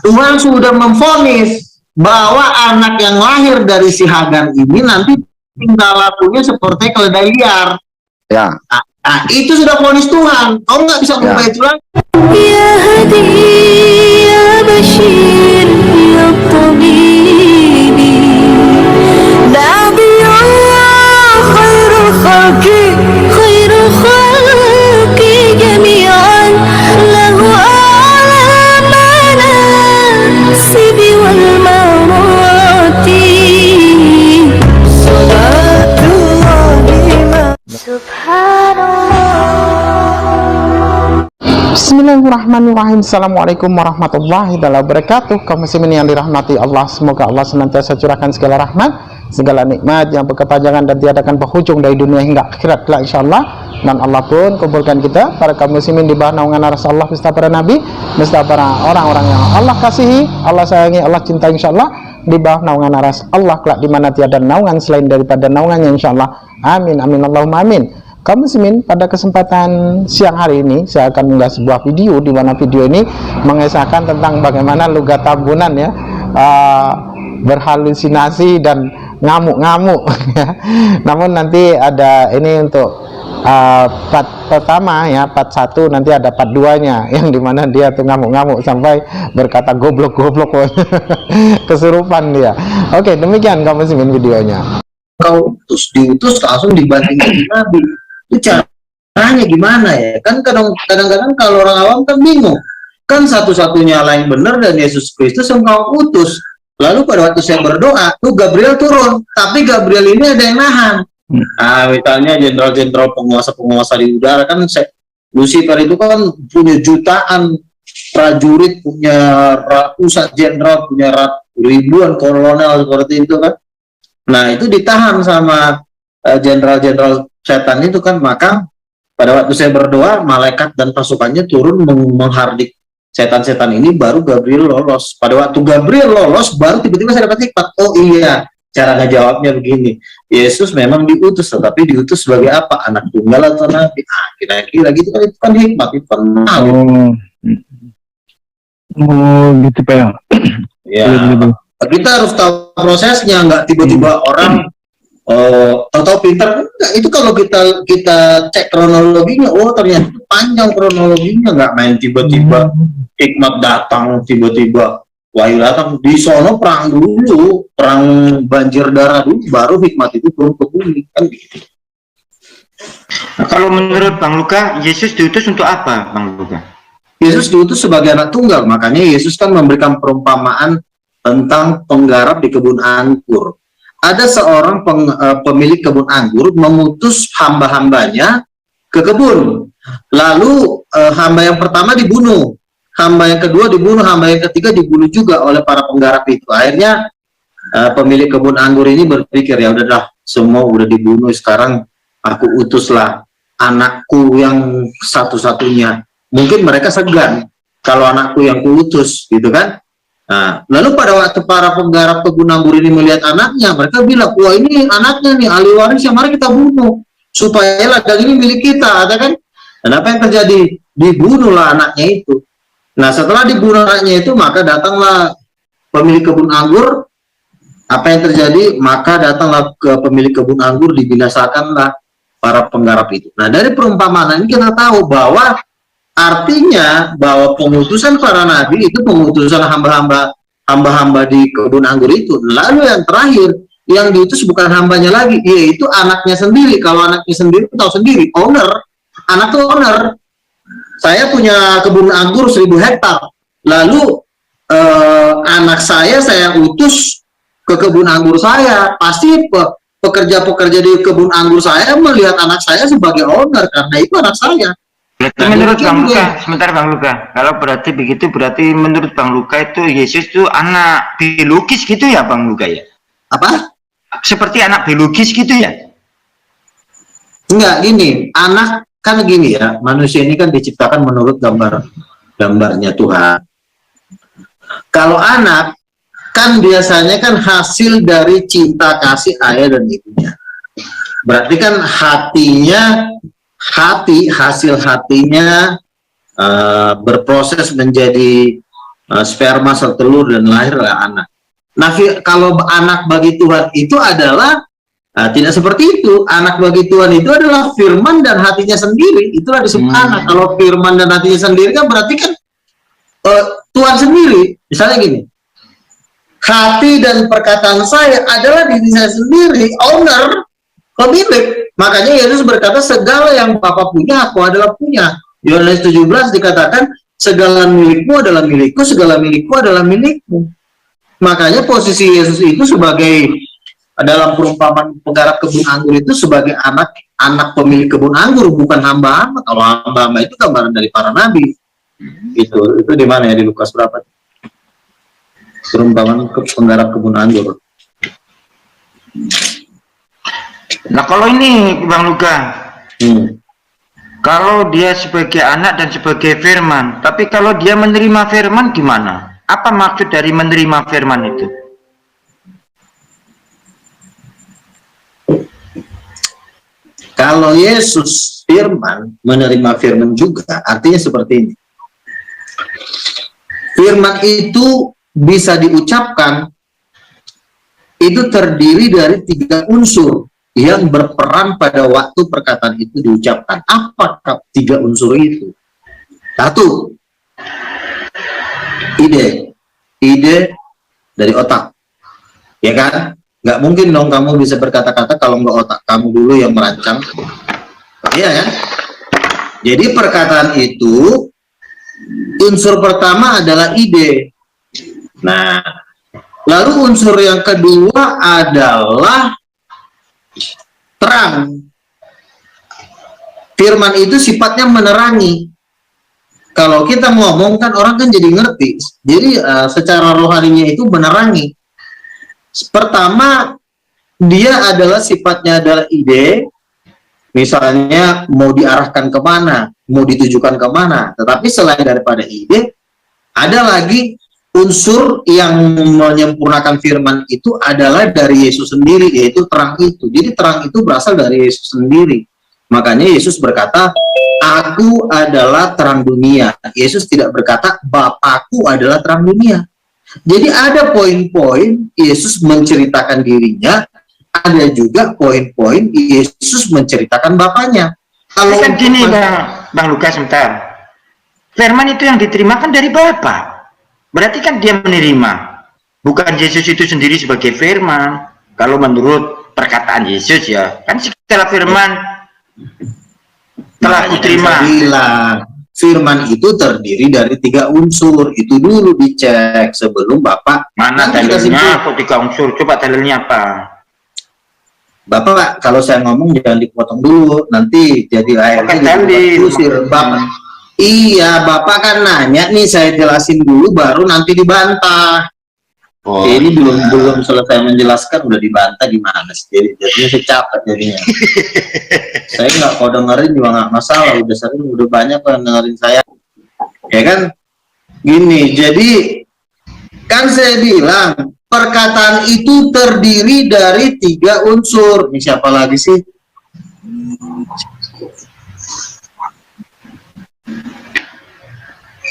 Tuhan sudah memvonis bahwa anak yang lahir dari si Hagar ini nanti tingkah lakunya seperti keledai liar. Ya. Nah, itu sudah vonis Tuhan. Kau nggak bisa mengubah itu lagi. Ya Hadi, ya Bashir, ya Tabibi, Nabiyullah khairul khalqi, khairul khalqi jami'an, lahu a'la manasibi wal marati, salatullahi subhanallah. Bismillahirrahmanirrahim. Assalamualaikum warahmatullahi wabarakatuh. Kaum muslimin yang dirahmati Allah, semoga Allah senantiasa curahkan segala rahmat, segala nikmat yang berkepanjangan dan tiadakan penghujung dari dunia hingga akhirat kelak insyaallah. Dan Allah pun kumpulkan kita para kaum muslimin di bawah naungan aras Allah beserta para nabi, beserta para orang-orang yang Allah kasihi, Allah sayangi, Allah cintai insyaallah, di bawah naungan aras Allah kelak di mana tiada naungan selain daripada naungannya insyaallah. Amin amin Allahumma amin. Kaum muslimin, pada kesempatan siang hari ini saya akan mengunggah sebuah video di mana video ini mengisahkan tentang bagaimana Luga Tambunan ya berhalusinasi dan ngamuk-ngamuk ya. Namun nanti ada ini untuk part pertama ya, part 1, nanti ada part 2 nya yang dimana dia tuh ngamuk-ngamuk sampai berkata goblok-goblok kesurupan dia. Oke, demikian kaum muslimin videonya. Kau diutus langsung dibandingin Nabi. Itu caranya gimana ya? Kan kadang-kadang kalau orang awam kan bingung. Kan satu-satunya Allah yang benar dan Yesus Kristus yang kau utus. Lalu pada waktu saya berdoa, tuh Gabriel turun. Tapi Gabriel ini ada yang nahan. Nah, misalnya jenderal-jenderal penguasa-penguasa di udara kan, Lucifer itu kan punya jutaan prajurit, punya ratusan jenderal, punya ribuan kolonel seperti itu kan. Nah, itu ditahan sama jenderal-jenderal setan itu kan. Maka pada waktu saya berdoa, malaikat dan pasukannya turun menghardik setan-setan ini, baru Gabriel lolos. Pada waktu Gabriel lolos, baru tiba-tiba saya dapat hikmat. Oh iya, cara ngejawabnya begini. Yesus memang diutus, tetapi diutus sebagai apa? Anak tunggal atau nabi? Kira-kira gitu kan, itu kan hikmat, itu kan gitu Pak ya. Ya, kita harus tahu prosesnya, nggak tiba-tiba orang tahu pintar. Enggak, itu kalau kita cek kronologinya, oh ternyata panjang kronologinya, nggak main tiba-tiba hikmat datang, tiba-tiba wahyu datang. Di sono perang dulu, perang banjir darah dulu, baru hikmat itu turun ke bumi kan gitu. Nah, kalau menurut Bang Luka, Yesus diutus untuk apa, Bang Luka? Yesus diutus sebagai anak tunggal, makanya Yesus kan memberikan perumpamaan tentang penggarap di kebun anggur. Ada seorang pemilik kebun anggur mengutus hamba-hambanya ke kebun. Lalu hamba yang pertama dibunuh, hamba yang kedua dibunuh, hamba yang ketiga dibunuh juga oleh para penggarap itu. Akhirnya pemilik kebun anggur ini berpikir, ya udahlah, semua udah dibunuh, sekarang aku utuslah anakku yang satu-satunya. Mungkin mereka segan kalau anakku yang kuutus, gitu kan? Nah, lalu pada waktu para penggarap kebun anggur ini melihat anaknya, mereka bilang, wah ini anaknya nih, ahli warisnya, mari kita bunuh supaya ladang ini milik kita, ada kan? Dan apa yang terjadi? Dibunuhlah anaknya itu. Nah, setelah dibunuh anaknya itu, maka datanglah pemilik kebun anggur. Apa yang terjadi? Maka datanglah ke pemilik kebun anggur, dibinasakanlah para penggarap itu. Nah, dari perumpamaan ini kita tahu bahwa artinya bahwa pengutusan para nabi itu pengutusan hamba-hamba di kebun anggur itu. Lalu yang terakhir, yang diutus bukan hambanya lagi, yaitu anaknya sendiri. Kalau anaknya sendiri, tahu sendiri, owner. Anak itu owner. Saya punya kebun anggur 1000 hektar. Lalu anak saya utus ke kebun anggur saya. Pasti pekerja-pekerja di kebun anggur saya melihat anak saya sebagai owner, karena itu anak saya. Berarti menurut Bang Luka, sebentar Bang Luka, kalau berarti begitu, berarti menurut Bang Luka itu Yesus itu anak biologis gitu ya Bang Luka ya? Apa? Seperti anak biologis gitu ya? Enggak, gini, anak kan gini ya, manusia ini kan diciptakan menurut gambarnya Tuhan. Kalau anak kan biasanya kan hasil dari cinta kasih ayah dan ibunya. Berarti kan hasil hatinya berproses menjadi sperma sertelur dan lahirlah anak. Nah, kalau anak bagi Tuhan itu adalah tidak seperti itu. Anak bagi Tuhan itu adalah firman dan hatinya sendiri. Itulah disebut anak. Kalau firman dan hatinya sendiri kan berarti kan Tuhan sendiri. Misalnya gini, hati dan perkataan saya adalah diri saya sendiri, owner, pemilik. Makanya Yesus berkata, segala yang Bapa punya, aku adalah punya. Yohanes 17 dikatakan, segala milikmu adalah milikku, segala milikku adalah milikmu. Makanya posisi Yesus itu sebagai, dalam perumpamaan penggarap kebun anggur itu sebagai anak pemilik kebun anggur, bukan hamba-hamba. Kalau hamba-hamba itu gambaran dari para nabi. Itu di mana ya, di Lukas berapa? Perumpamaan penggarap kebun anggur. Nah kalau ini Bang Luka, kalau dia sebagai anak dan sebagai firman, tapi kalau dia menerima firman gimana? Apa maksud dari menerima firman itu? Kalau Yesus firman, menerima firman juga, artinya seperti ini. Firman itu bisa diucapkan, itu terdiri dari 3 unsur yang berperan pada waktu perkataan itu diucapkan. Apa 3 unsur itu? 1, ide dari otak, ya kan? Nggak mungkin dong kamu bisa berkata-kata kalau nggak otak kamu dulu yang merancang, iya kan? Jadi perkataan itu unsur pertama adalah ide. Nah, lalu unsur yang kedua adalah terang. Firman itu sifatnya menerangi. Kalau kita ngomong kan orang kan jadi ngerti. Jadi secara rohaninya itu menerangi. Pertama, dia adalah sifatnya adalah ide. Misalnya mau diarahkan kemana, mau ditujukan kemana. Tetapi selain daripada ide, ada lagi unsur yang menyempurnakan firman itu adalah dari Yesus sendiri, yaitu terang itu. Jadi terang itu berasal dari Yesus sendiri. Makanya Yesus berkata, aku adalah terang dunia. Yesus tidak berkata, Bapakku adalah terang dunia. Jadi ada poin-poin Yesus menceritakan dirinya, ada juga poin-poin Yesus menceritakan Bapaknya. Kalau kan gini Bang Lukas, sebentar. Firman itu yang diterima kan dari Bapa. Berarti kan dia menerima. Bukan Yesus itu sendiri sebagai firman. Kalau menurut perkataan Yesus ya, kan segala firman telah diterima. Firman itu terdiri dari 3 unsur. Itu dulu dicek sebelum Bapak. Mana dalilnya kok 3 unsur? Coba dalilnya apa? Bapak, kalau saya ngomong jangan dipotong dulu. Nanti jadi akhirnya diusir. Bapak. Iya, Bapak kan nanya nih, saya jelasin dulu baru nanti dibantah. Oh, ini belum selesai menjelaskan udah dibantah gimana sih? Jadinya saya capek jadinya. Saya nggak mau dengerin juga nggak masalah, udah banyak yang dengerin saya, ya kan? Gini, jadi kan saya bilang perkataan itu terdiri dari 3 unsur. Ini siapa lagi sih?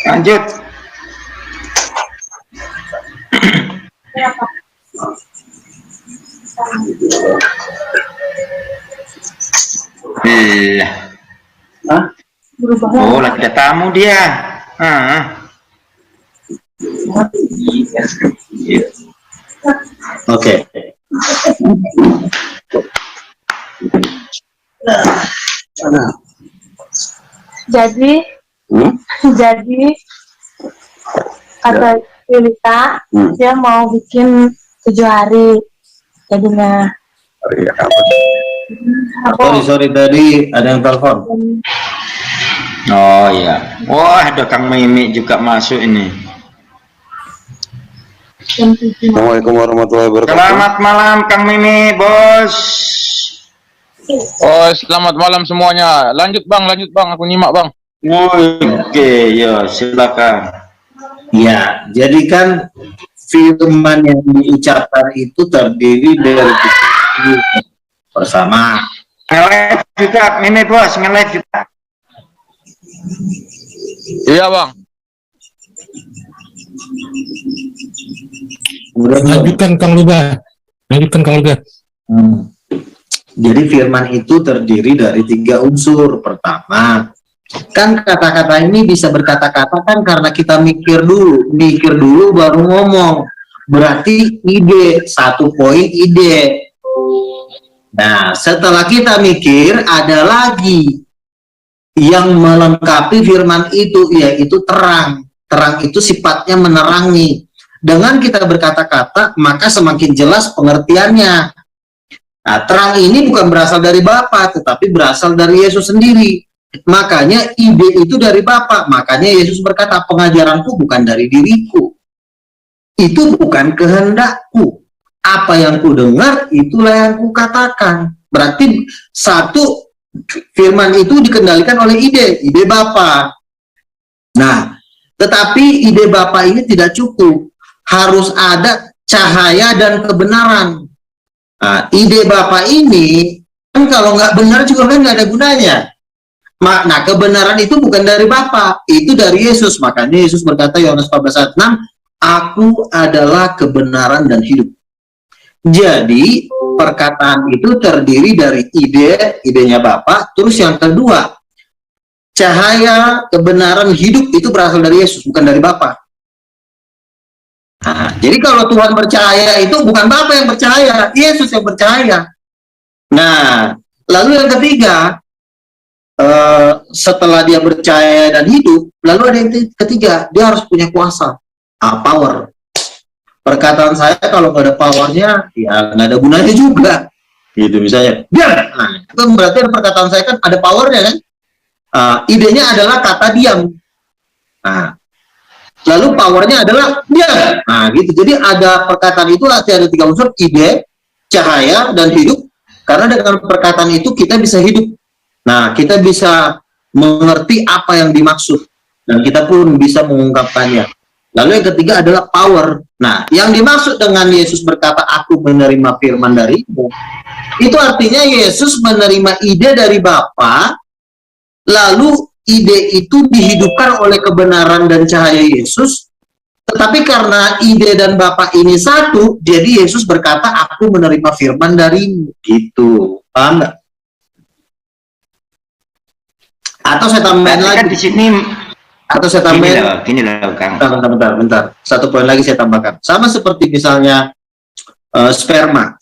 Lanjut. Oh, lagi ada tamu dia. Oke. Jadi kata Lilita, dia mau bikin 7 hari jadinya. Sorry tadi ada yang telepon. Oh iya. Wah, ada Kang Mimi juga masuk ini. Assalamualaikum warahmatullahi wabarakatuh. Selamat malam Kang Mimi, Bos. Oh, selamat malam semuanya. Lanjut bang, aku nyimak bang. Oke, ya silakan. Ya, jadi kan firman yang diucapkan itu terdiri dari bersama. Nge-live juga, Mimi Bos, nge-live juga. Iya bang. Lanjutkan Kang Luba. Lanjutkan Kang Luba. Jadi firman itu terdiri dari 3 unsur. Pertama, kan kata-kata ini bisa berkata-kata kan karena kita mikir dulu baru ngomong. Berarti ide, 1 poin ide. Nah, setelah kita mikir ada lagi yang melengkapi firman itu, yaitu terang. Terang itu sifatnya menerangi. Dengan kita berkata-kata, maka semakin jelas pengertiannya. Nah, terang ini bukan berasal dari Bapa, tetapi berasal dari Yesus sendiri. Makanya ide itu dari Bapa. Makanya Yesus berkata, pengajaranku bukan dari diriku. Itu bukan kehendakku. Apa yang ku dengar, itulah yang ku katakan. Berarti 1, firman itu dikendalikan oleh ide Bapa. Nah, tetapi ide Bapa ini tidak cukup. Harus ada cahaya dan kebenaran. Nah, ide Bapa ini kan kalau nggak benar juga kan nggak ada gunanya. Nah, kebenaran itu bukan dari Bapa, itu dari Yesus. Makanya Yesus berkata Yohanes 14 ayat 6, aku adalah kebenaran dan hidup. Jadi perkataan itu terdiri dari idenya Bapa. Terus yang kedua, cahaya, kebenaran, hidup itu berasal dari Yesus, bukan dari Bapa. Nah, jadi kalau Tuhan percaya itu bukan Bapa yang percaya, Yesus yang percaya. Nah, lalu yang ketiga, setelah dia percaya dan hidup, lalu ada yang ketiga, dia harus punya kuasa, power. Perkataan saya kalau nggak ada powernya, ya nggak ada gunanya juga. Gitu misalnya, diam. Nah, itu berarti perkataan saya kan ada powernya kan? Idenya adalah kata diam. Nah, lalu powernya adalah diam. Nah, gitu. Jadi ada perkataan itu ada 3 unsur, ide, cahaya, dan hidup. Karena dengan perkataan itu kita bisa hidup. Nah, kita bisa mengerti apa yang dimaksud. Dan kita pun bisa mengungkapkannya. Lalu yang ketiga adalah power. Nah, yang dimaksud dengan Yesus berkata, aku menerima firman darimu, itu artinya Yesus menerima ide dari Bapa, lalu ide itu dihidupkan oleh kebenaran dan cahaya Yesus. Tetapi karena ide dan Bapa ini satu, jadi Yesus berkata, aku menerima firman darimu. Gitu. Paham nggak? Atau saya tambahin lagi di sini. Atau saya tambahin, gini loh Kang. Bentar. 1 poin lagi saya tambahkan. Sama seperti misalnya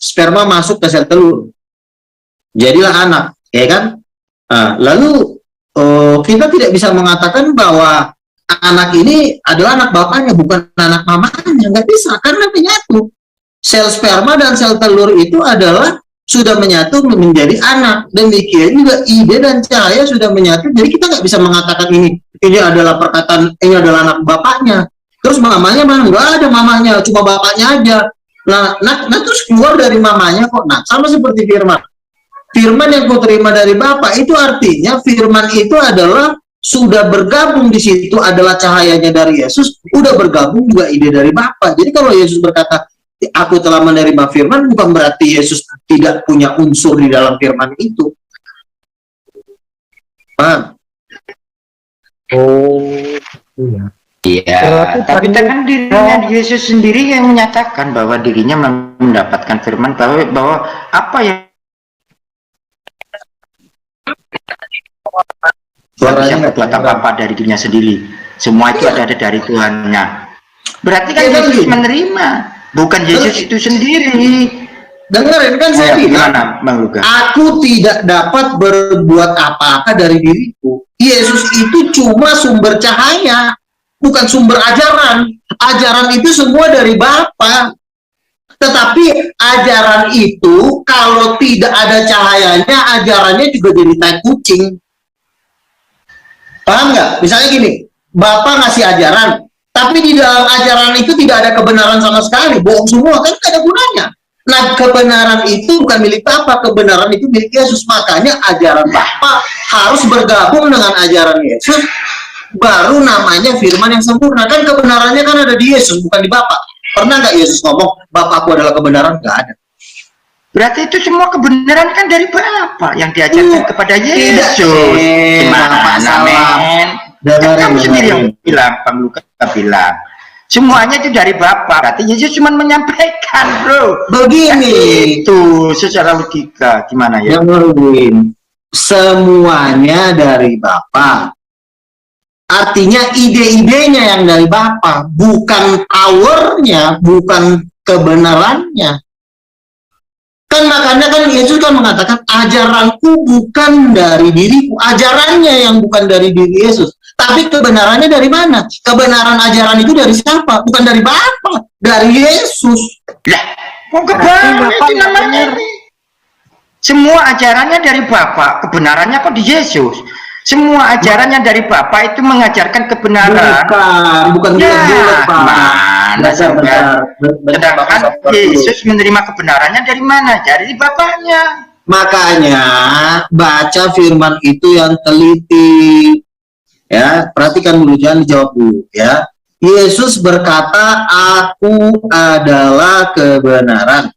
sperma masuk ke sel telur, jadilah anak, ya kan? Lalu kita tidak bisa mengatakan bahwa anak ini adalah anak bapaknya, bukan anak mamanya, nggak bisa, karena menyatu. Sel sperma dan sel telur itu adalah sudah menyatu menjadi anak. Demikian juga ide dan cahaya sudah menyatu, jadi kita nggak bisa mengatakan ini adalah perkataan, ini adalah anak bapaknya. Terus mamanya mana? Nggak ada mamanya, cuma bapaknya aja. Nah, terus keluar dari mamanya kok. Nah, sama seperti firman. Firman yang kau terima dari Bapa itu artinya firman itu adalah sudah bergabung di situ, adalah cahayanya dari Yesus, udah bergabung juga ide dari Bapa. Jadi kalau Yesus berkata, aku telah menerima firman, bukan berarti Yesus tidak punya unsur di dalam firman itu. Paham? Oh, iya. Iya, tapi kan dirinya Yesus sendiri yang menyatakan bahwa dirinya mendapatkan firman bahwa apa yang bisa berbuat apa-apa dari dirinya sendiri. Semua itu ada dari Tuhannya. Berarti kan Yesus menerima, bukan Yesus itu sendiri. Dengerin kan saya bilang, aku tidak dapat berbuat apa-apa dari diriku. Yesus itu cuma sumber cahaya, bukan sumber ajaran. Ajaran itu semua dari Bapa. Tetapi ajaran itu kalau tidak ada cahayanya, ajarannya juga jadi tai kucing. Paham nggak? Misalnya gini, Bapak ngasih ajaran, tapi di dalam ajaran itu tidak ada kebenaran sama sekali, bohong semua, kan tidak ada gunanya. Nah, kebenaran itu bukan milik Bapak, kebenaran itu milik Yesus. Makanya ajaran Bapak harus bergabung dengan ajaran Yesus, baru namanya firman yang sempurna. Kan kebenarannya kan ada di Yesus, bukan di Bapak. Pernah nggak Yesus ngomong, Bapakku adalah kebenaran? Nggak ada. Berarti itu semua kebenaran kan dari Bapa yang diajarkan kepada Yesus. Gimana men? Kan kamu sendiri yang bilang, Bang Luka bilang, Semuanya itu dari Bapa. Berarti Yesus cuma menyampaikan, bro. Begini, Itu secara logika gimana ya? yang Erwin, semuanya dari Bapa. Artinya ide-idenya yang dari Bapa, bukan powernya, bukan kebenarannya. Kan makanya kan Yesus kan mengatakan ajaranku bukan dari diriku, ajarannya yang bukan dari diri Yesus. Tapi kebenarannya dari mana? Kebenaran ajaran itu dari siapa? Bukan dari Bapa, dari Yesus. Lah, kok kebenaran itu namanya? Semua ajarannya dari Bapa, kebenarannya kok di Yesus. Semua ajarannya dari Bapa itu mengajarkan kebenaran. Bukan Ya, bulat, Pak. mana sedangkan Yesus menerima kebenarannya dari mana? Dari Bapaknya. Makanya baca firman itu yang teliti. Ya, perhatikan dulu, jangan dijawab dulu ya. Yesus berkata, "Aku adalah kebenaran."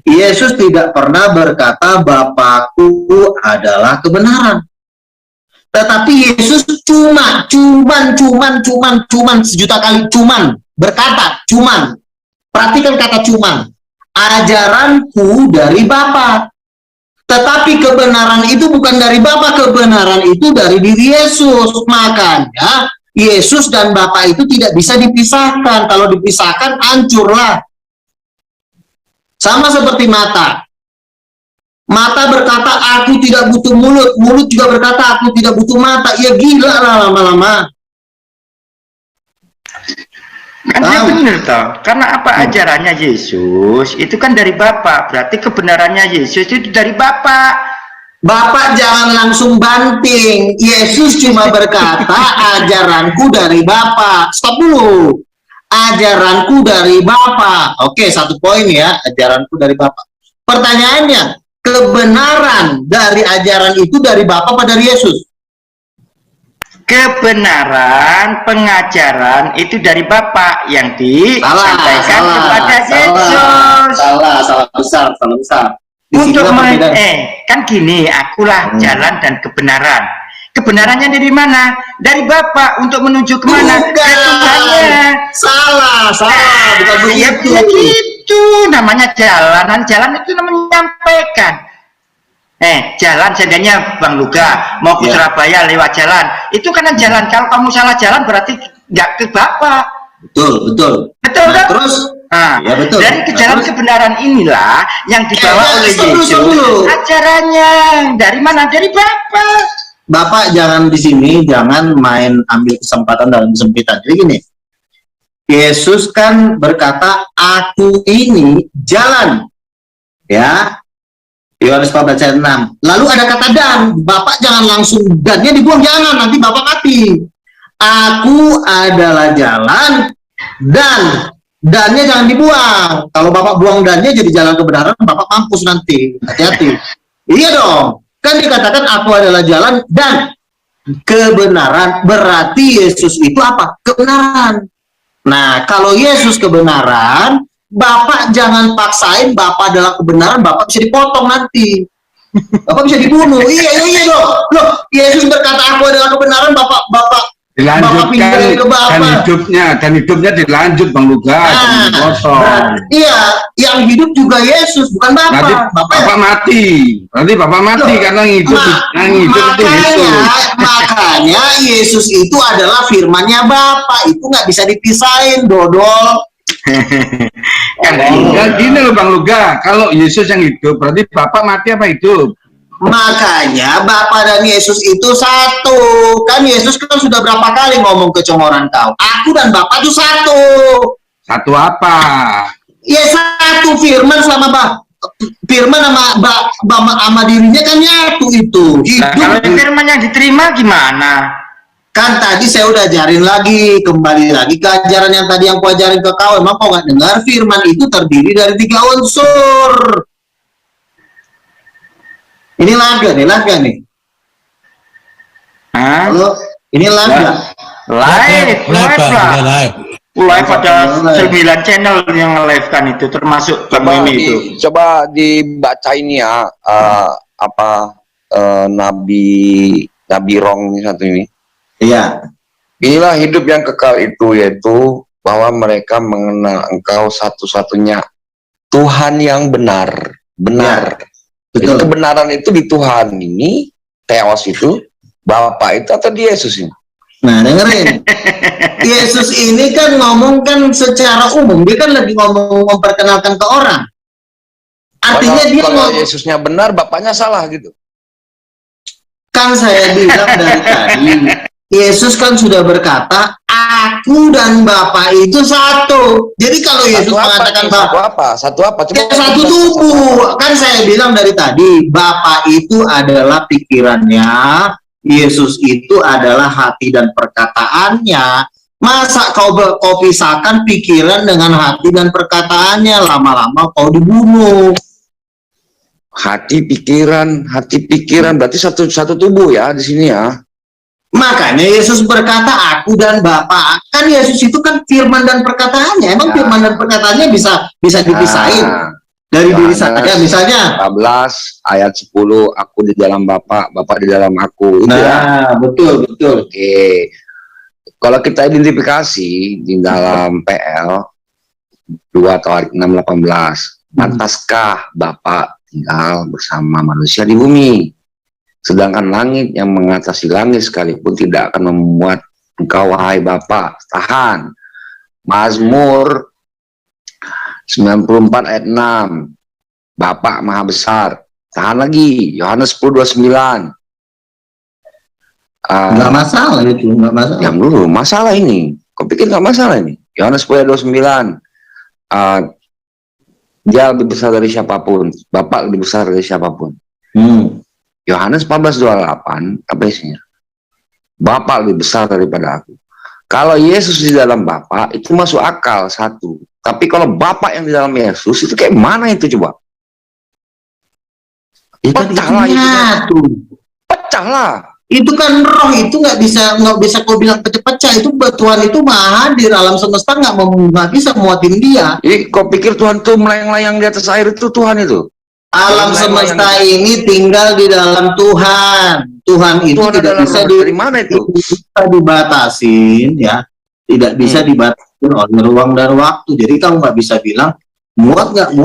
Yesus tidak pernah berkata, "Bapakku adalah kebenaran." Tetapi Yesus cuman sejuta kali cuman berkata cuman. Perhatikan kata cuman. Ajaranku dari Bapa. Tetapi kebenaran itu bukan dari Bapa, kebenaran itu dari diri Yesus. Makanya Yesus dan Bapa itu tidak bisa dipisahkan. Kalau dipisahkan hancurlah. Sama seperti mata. Mata berkata, aku tidak butuh mulut. Mulut juga berkata, aku tidak butuh mata. Ya gila lah lama-lama. Kan dia benar toh. Karena apa ajarannya Yesus itu kan dari Bapa. Berarti kebenarannya Yesus itu dari Bapa. Bapak jangan langsung banting. Yesus cuma berkata, ajaranku dari Bapa. Stop dulu. Ajaranku dari Bapa. Oke, 1 poin ya. Ajaranku dari Bapa. Pertanyaannya, kebenaran dari ajaran itu dari Bapa apa dari Yesus? Kebenaran pengajaran itu dari Bapa yang disampaikan kepada Yesus. Salah besar. Untuk kan gini, akulah jalan dan kebenaran. Kebenarannya dari mana? Dari Bapa. Untuk menuju kemana? Ke Tuhannya. Salah, bukan begitu. Ya gitu, namanya jalan. Jalan itu namanya menyampaikan. Jalan seandainya Bang Luga mau ke Surabaya lewat jalan, itu karena jalan. Kalau kamu salah jalan berarti nggak ke Bapa. Betul Nah, kan? Terus ya betul. Dari jalan kebenaran inilah yang dibawa oleh Yesus. Ajarannya dari mana? Dari Bapa. Bapak jangan di sini, jangan main ambil kesempatan dalam kesempitan. Jadi gini, Yesus kan berkata, aku ini jalan. Ya, Yohanes 14 ayat 6. Lalu ada kata dan. Bapak jangan langsung dannya dibuang, jangan, nanti Bapak mati. Aku adalah jalan dan dannya jangan dibuang. Kalau Bapak buang dannya jadi jalan kebenaran, Bapak mampus nanti. Hati-hati. Iya dong. Kan dikatakan aku adalah jalan dan kebenaran. Berarti Yesus itu apa? Kebenaran. Nah, kalau Yesus kebenaran, Bapak jangan paksain Bapak adalah kebenaran, Bapak bisa dipotong nanti. Bapak bisa dibunuh. Iya dong. Loh, Yesus berkata aku adalah kebenaran, Bapak dilanjutkan dan hidupnya dilanjut Bang Luga. Iya, yang hidup juga Yesus, bukan Bapak. Bapak mati. Nanti Bapak mati karena hidup itu Yesus. Makanya Yesus itu adalah firmannya Bapak. Itu nggak bisa dipisahin, dodol. Gini loh Bang Luga, kalau Yesus yang hidup berarti Bapak mati apa hidup? Makanya Bapa dan Yesus itu satu. Kan Yesus kan sudah berapa kali ngomong ke conggoran kau, aku dan Bapa itu satu. Satu apa? Ya satu, firman sama firman sama dirinya kan nyatu itu. Nah, kalau firman yang diterima gimana? Kan tadi saya udah ajarin lagi, kembali lagi ke ajaran yang tadi yang ku ajarin ke kau. Emang kau nggak dengar firman itu terdiri dari 3 unsur. Ini laga nih. Halo, ini laga. Live ada 9 channel yang live kan itu, termasuk ini itu. Coba dibaca ini ya, Nabi Rong ini satu ini. Iya. Inilah hidup yang kekal itu, yaitu bahwa mereka mengenal Engkau satu-satunya Tuhan yang benar. Jadi Betul. kebenaran itu di Tuhan ini, Theos itu, Bapa itu atau di Yesus ini? Nah, dengerin. Yesus ini kan ngomong kan secara umum, dia kan lagi ngomong memperkenalkan ke orang. Artinya dia kalau ngomong, Yesusnya benar, Bapaknya salah gitu. kan saya bilang dari tadi, Yesus kan sudah berkata, aku dan Bapa itu satu. Jadi kalau Yesus mengatakan Satu apa? Coba satu tubuh. Kan saya bilang dari tadi, Bapa itu adalah pikirannya, Yesus itu adalah hati dan perkataannya. Masa kau pisahkan pikiran dengan hati dan perkataannya, lama-lama kau dibunuh. Hati pikiran berarti satu tubuh ya di sini ya. Makanya Yesus berkata aku dan Bapa. Kan Yesus itu kan firman dan perkataannya. Emang firman dan perkataannya bisa dipisahin dari diri saja. Misalnya 14 ayat 10, aku di dalam Bapa, Bapa di dalam aku. Itu nah, betul. Oke. Kalau kita identifikasi di dalam PL 2 Tawarik 6:18, pantaskah Bapa tinggal bersama manusia di bumi? Sedangkan langit yang mengatasi langit sekalipun tidak akan memuat engkau, wahai Bapa. Tahan. Mazmur 94 ayat 6. Bapa maha besar. Tahan lagi. Yohanes 10:29. Nggak masalah itu, nggak masalah. Yang dulu, masalah ini. Kau pikir nggak masalah ini? Yohanes 10:29. Dia lebih besar dari siapapun. Bapa lebih besar dari siapapun. Yohanes 14:28, apa isinya? Bapa lebih besar daripada aku. Kalau Yesus di dalam Bapa itu masuk akal satu. Tapi kalau Bapa yang di dalam Yesus itu kayak mana itu coba? Pecahlah itu. Pecahlah. Itu kan roh itu nggak bisa kau bilang pecah-pecah. Itu Tuhan itu maha hadir, alam semesta nggak bisa muatin dia. Jadi kau pikir Tuhan tuh melayang-layang di atas air itu Tuhan itu? Alam semesta ini tinggal di dalam Tuhan. Tuhan itu tidak bisa dari mana itu? Bisa dibatasin ya, tidak bisa dibatasin oleh ruang dan waktu. Jadi kamu nggak bisa bilang muat nggak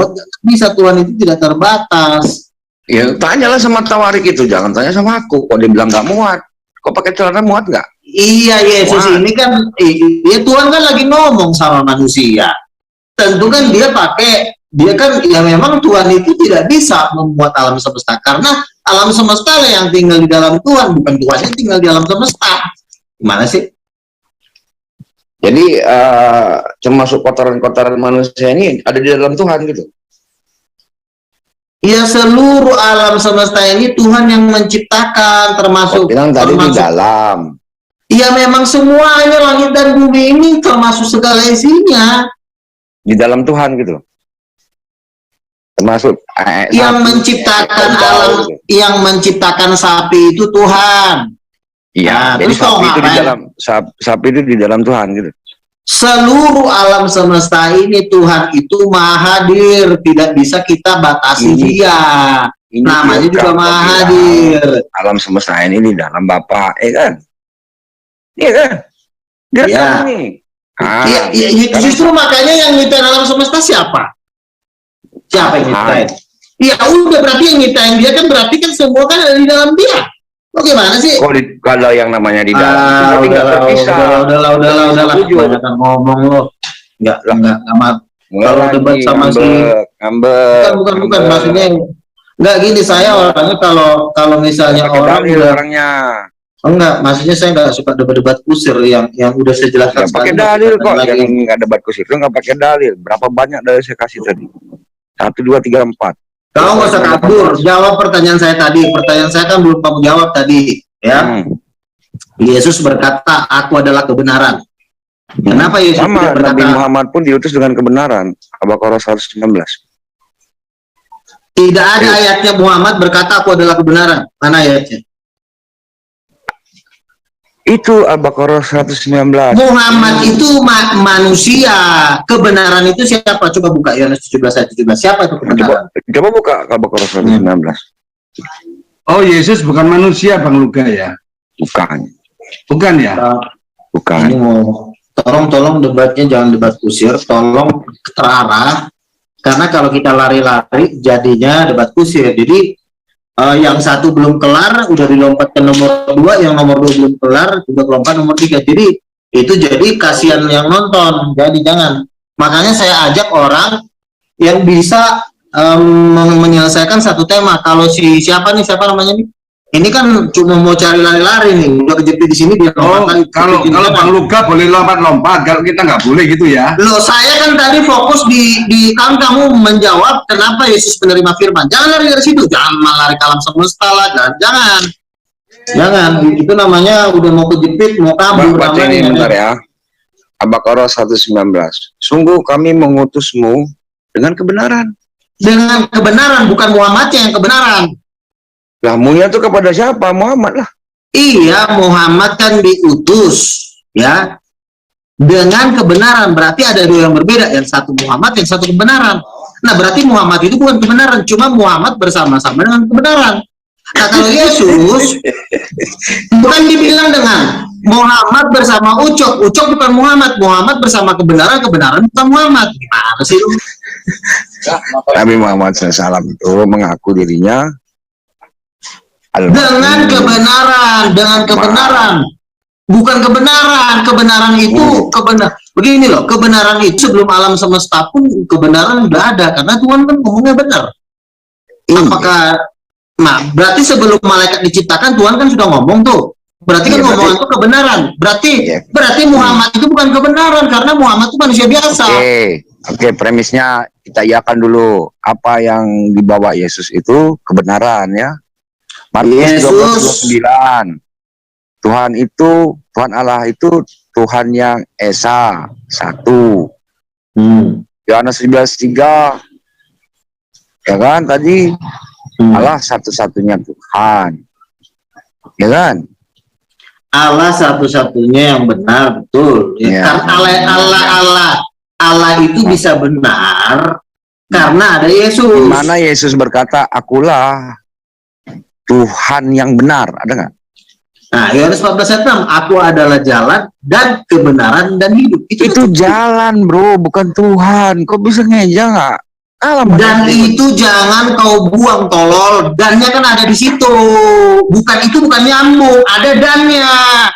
bisa. Tuhan itu tidak terbatas. Ya tanyalah sama Tawarik itu, jangan tanya sama aku. Kok dia bilang nggak muat? Kok pakai celana muat nggak? Iya, Yesus ini kan, ya Tuhan kan lagi ngomong sama manusia. Tentu kan dia kan ya memang Tuhan itu tidak bisa membuat alam semesta, karena alam semesta lah yang tinggal di dalam Tuhan, bukan Tuhan yang tinggal di alam semesta. Gimana sih? Jadi termasuk kotoran-kotoran manusia ini ada di dalam Tuhan gitu. Ya, seluruh alam semesta ini Tuhan yang menciptakan, termasuk bilang tadi di dalam. Iya, memang semuanya langit dan bumi ini termasuk segala isinya Di dalam Tuhan gitu. Termasuk yang menciptakan alam, yang menciptakan sapi itu Tuhan. Iya, jadi sapi itu di dalam Tuhan gitu. Seluruh alam semesta ini Tuhan itu maha hadir, tidak bisa kita batasi dia. Namanya juga maha hadir. Alam semesta ini di dalam Bapa, kan? Iya kan? Dia tahu nih. Justru makanya yang nyiptain alam semesta siapa? Siapa yang nyiptain? Ya udah, berarti yang nyiptain dia kan berarti kan semua kan ada di dalam dia. Bagaimana sih? Kalau yang namanya di dalam, tapi nggak terpisah. Udahlah. Banyak ngomong lo. Nggak amat. Kalau debat sama si bukan maksudnya nggak gini. Saya orangnya kalau misalnya orang orangnya enggak, maksudnya saya nggak suka debat-debat kusir yang udah saya jelaskan. Pakai dalil kok, yang nggak debat kusir itu nggak pakai dalil. Berapa banyak dalil saya kasih tadi? 1, 2, 3, 4. Kau nggak usah kabur, jawab pertanyaan saya tadi. Pertanyaan saya kan belum kamu jawab tadi, ya. Yesus berkata, aku adalah kebenaran. Kenapa Yesus sama berkata? Nabi Muhammad pun diutus dengan kebenaran. Al-Baqarah 119. Tidak ada ayatnya Muhammad berkata, aku adalah kebenaran. Mana ayatnya? Itu Al-Baqarah 119. Muhammad itu manusia. Kebenaran itu siapa? Coba buka Yohanes 17 ayat 17. Siapa itu kebenaran? Coba buka Al-Baqarah 119. Oh, Yesus bukan manusia, Bang Luka ya? Bukan. Bukan ya? Bukan. tolong debatnya jangan debat kusir, tolong terarah, karena kalau kita lari-lari jadinya debat kusir. Jadi yang satu belum kelar udah dilompat ke nomor 2, yang nomor 2 belum kelar juga lompat nomor 3. Jadi itu jadi kasihan yang nonton. Jadi jangan. Makanya saya ajak orang yang bisa menyelesaikan satu tema. Kalau siapa namanya nih? Ini kan cuma mau cari lari-lari nih, udah kejepit di sini dia lompat. Kalau Bang Luka boleh lompat-lompat, kalau kita nggak boleh gitu ya. Loh, saya kan tadi fokus di kamu menjawab kenapa Yesus menerima firman. Jangan lari dari situ, jangan lari kalam semesta lah, jangan. Itu namanya udah mau kejepit, mau kabur. Baca ini bentar ya. Al-Baqarah 119. Sungguh kami mengutusmu dengan kebenaran. Dengan kebenaran, bukan Muhammadnya yang kebenaran. Lah, munya itu kepada siapa? Muhammad lah. Iya, Muhammad kan diutus, ya, dengan kebenaran. Berarti ada dua yang berbeda, yang satu Muhammad, yang satu kebenaran. Nah, berarti Muhammad itu bukan kebenaran, cuma Muhammad bersama-sama dengan kebenaran. Nah, kalau Yesus bukan dibilang dengan Muhammad bersama Ucok bukan Muhammad bersama kebenaran bukan Muhammad. Gimana sih lu? Nabi Muhammad SAW itu mengaku dirinya dengan kebenaran, bukan kebenaran itu begini loh, kebenaran itu sebelum alam semesta pun kebenaran udah ada, karena Tuhan kan ngomongnya benar. Apakah berarti sebelum malaikat diciptakan Tuhan kan sudah ngomong tuh, berarti kan ngomongan itu kebenaran, berarti Muhammad itu bukan kebenaran, karena Muhammad itu manusia biasa. Oke, premisnya kita iakan dulu, apa yang dibawa Yesus itu kebenaran ya. Matius 12:29. Tuhan Allah itu Tuhan yang Esa, satu. Yohanes 11:3. Ya kan tadi Allah satu-satunya Tuhan. Ya kan? Allah satu-satunya yang benar, betul. Ya. Karena Allah itu bisa benar karena ada Yesus. Di mana Yesus berkata, akulah Tuhan yang benar, ada nggak? Nah, Yohanes 14:6, aku adalah jalan dan kebenaran dan hidup. Itu jalan, bro, bukan Tuhan. Kok bisa ngeja nggak? Dan itu jangan kau buang, tolol. Dannya kan ada di situ. Bukan nyambung, ada dannya.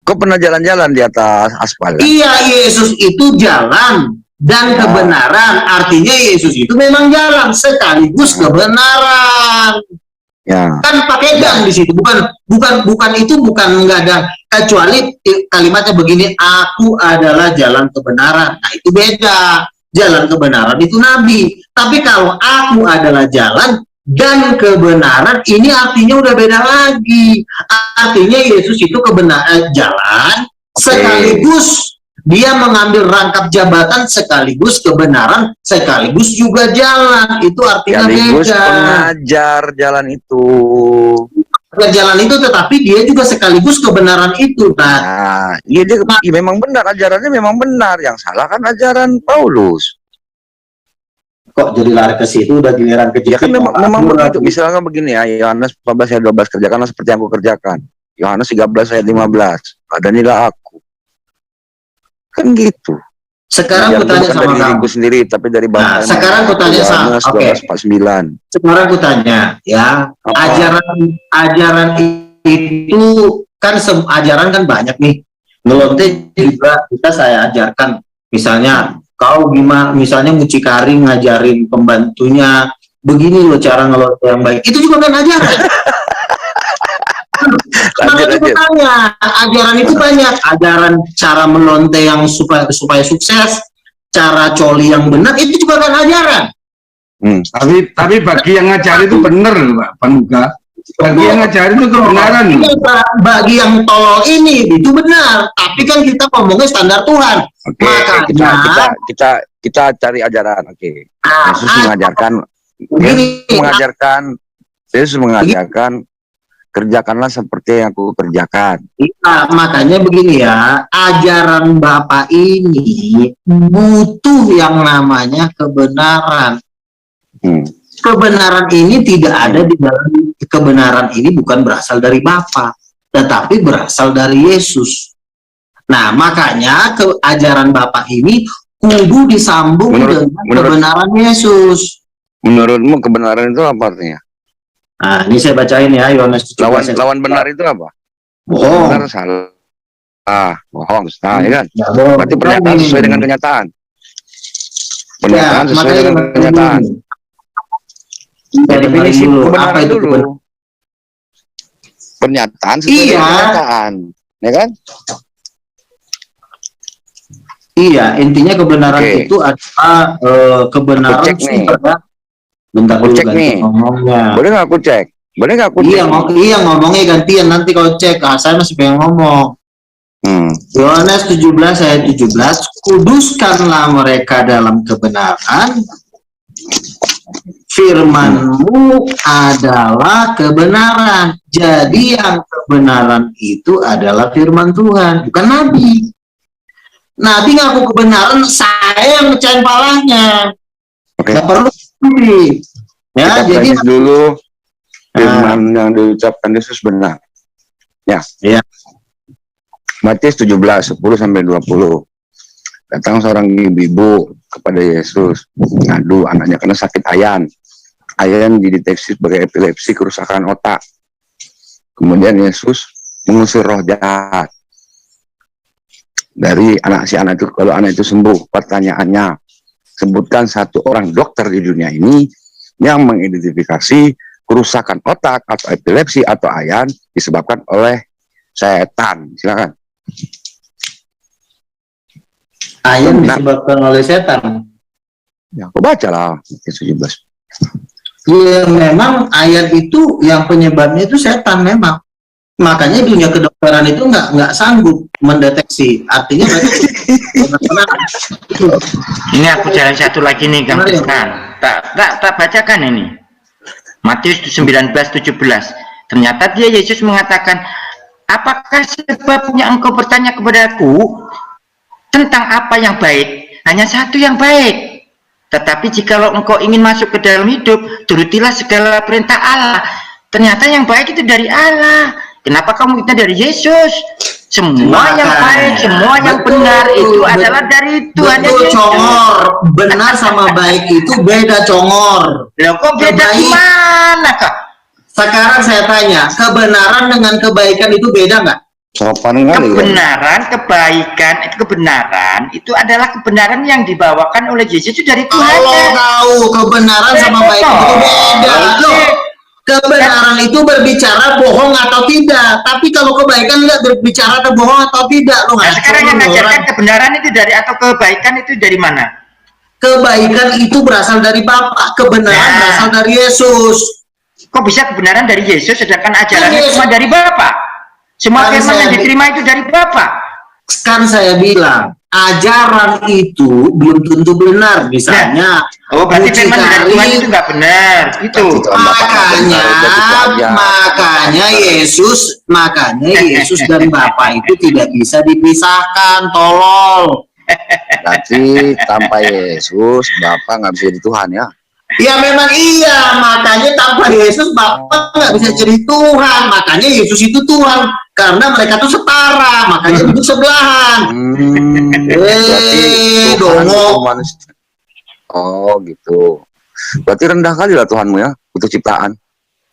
Kau pernah jalan-jalan di atas aspal? Iya, Yesus itu jalan dan kebenaran. Artinya Yesus itu memang jalan sekaligus kebenaran. Ya. Kan pakai dan di situ, bukan nggak ada, kecuali kalimatnya begini, aku adalah jalan kebenaran. Nah, itu beda. Jalan kebenaran itu Nabi. Tapi kalau aku adalah jalan dan kebenaran, ini artinya udah beda lagi. Artinya Yesus itu jalan, sekaligus dia mengambil rangkap jabatan, sekaligus kebenaran, sekaligus juga jalan. Itu artinya sekaligus beda. Pengajar jalan itu. Jalan itu, tetapi dia juga sekaligus kebenaran itu. Nah, dia memang benar, ajarannya memang benar. Yang salah kan ajaran Paulus. Kok jadi lari ke situ, udah giliran ke ya kan memang begitu. Misalnya begini ya, Yohanes 14:12, kerjakanlah seperti yang aku kerjakan. Yohanes 13:15, padanilah aku. Kan gitu. Sekarang aku tanya sama kamu sendiri, tapi dari bangsa. Sekarang aku tanya sama, sekarang aku tanya, ya, ajaran itu kan ajaran kan banyak nih. Ngelonte juga saya ajarkan, misalnya kau gimana, misalnya mucikari ngajarin pembantunya begini loh cara ngelonte yang baik, itu juga kan ajaran. Ajaran itu banyak, ajaran cara melonte yang supaya sukses, cara coli yang benar, itu juga kan ajaran. Tapi bagi yang ngajar itu benar, Pak Panuga. Bagi yang ngajar itu kebenaran. Bagi yang tolol ini itu benar, tapi kan kita ngomongnya standar Tuhan. Makanya kita cari ajaran. Yesus mengajarkan kerjakanlah seperti yang aku kerjakan. Iya, makanya begini ya, ajaran Bapak ini butuh yang namanya kebenaran. Kebenaran ini tidak ada di dalam, kebenaran ini bukan berasal dari Bapak, tetapi berasal dari Yesus. Nah, makanya ajaran Bapak ini kudu disambung dengan kebenaran Yesus. Menurutmu kebenaran itu apa artinya? Nah, ini saya bacain ya, Yohanes 17. Lawan benar itu apa? Bohong. Benar salah. Bohong, salah, ya kan? Ya, bohong. Berarti pernyataan sesuai dengan kenyataan. Pernyataan Ya, sesuai dengan kenyataan. Definisi kebenaran dulu. Pernyataan sesuai dengan kenyataan, ya kan? Iya, intinya kebenaran itu adalah kebenaran sumbernya. Bentar dulu ganti ngomongnya. Boleh nggak aku cek? Boleh nggak aku cek? Iya, ngomongnya gantian nanti kalau cek. Saya masih pengen ngomong. Yohanes 17 ayat 17, kuduskanlah mereka dalam kebenaran. Firman-Mu adalah kebenaran. Jadi yang kebenaran itu adalah firman Tuhan, bukan Nabi. Nabi ngaku kebenaran, saya yang mecahin palanya. Nggak perlu. Ya, kita jadi dulu firman yang diucapkan Yesus benar. Ya. Matius 17, 10-20. Datang seorang ibu kepada Yesus, ngadu anaknya kena sakit ayan. Ayan dideteksi sebagai epilepsi, kerusakan otak. Kemudian Yesus mengusir roh jahat dari si anak itu. Kalau anak itu sembuh, pertanyaannya, sebutkan satu orang dokter di dunia ini yang mengidentifikasi kerusakan otak atau epilepsi atau ayan disebabkan oleh setan. Silakan. Ayan disebabkan oleh setan. Ya, aku baca lah Matius 17. Ya, memang ayan itu yang penyebabnya itu setan memang. Makanya dunia kedokteran itu nggak sanggup mendeteksi. Artinya ini aku jalan satu lagi nih, Kang Tristan. Tak bacakan ini. Matius 19:17. Ternyata Yesus mengatakan, apakah sebabnya engkau bertanya kepadaku tentang apa yang baik? Hanya satu yang baik. Tetapi jikalau engkau ingin masuk ke dalam hidup, turutilah segala perintah Allah. Ternyata yang baik itu dari Allah. Kenapa kamu minta dari Yesus? Semua yang baik, semua yang benar itu adalah dari Tuhan Yesus. Congor, benar sama baik itu beda, Congor. Loh, kok beda gimana, Kak? Sekarang saya tanya, kebenaran dengan kebaikan itu beda nggak? Kebenaran, kebaikan, kebenaran itu adalah kebenaran yang dibawakan oleh Yesus itu dari Tuhan. Kalau tahu kebenaran sama baik itu beda. Loh, kebenaran itu berbicara bohong atau tidak, tapi kalau kebaikan nggak berbicara bohong atau tidak. Nah, sekarang yang mengajarkan kebenaran itu dari atau kebaikan itu dari mana? Kebaikan itu berasal dari Bapa, kebenaran berasal dari Yesus. Kok bisa kebenaran dari Yesus sedangkan ajarannya cuma dari Bapa? Semua firman yang diterima itu dari Bapa. Kan saya bilang, ajaran itu belum tentu benar. Misalnya, berarti firman dari Tuhan itu nggak benar. Itu. Makanya Yesus dan Bapa itu tidak bisa dipisahkan. Tolol. Berarti tanpa Yesus, Bapa nggak bisa jadi Tuhan ya? Ya memang iya, makanya tanpa Yesus Bapa nggak bisa jadi Tuhan. Makanya Yesus itu Tuhan, karena mereka tuh setara, makanya duduk sebelahan. Dongo. Oh gitu. Berarti rendah kali lah Tuhanmu ya, untuk ciptaan.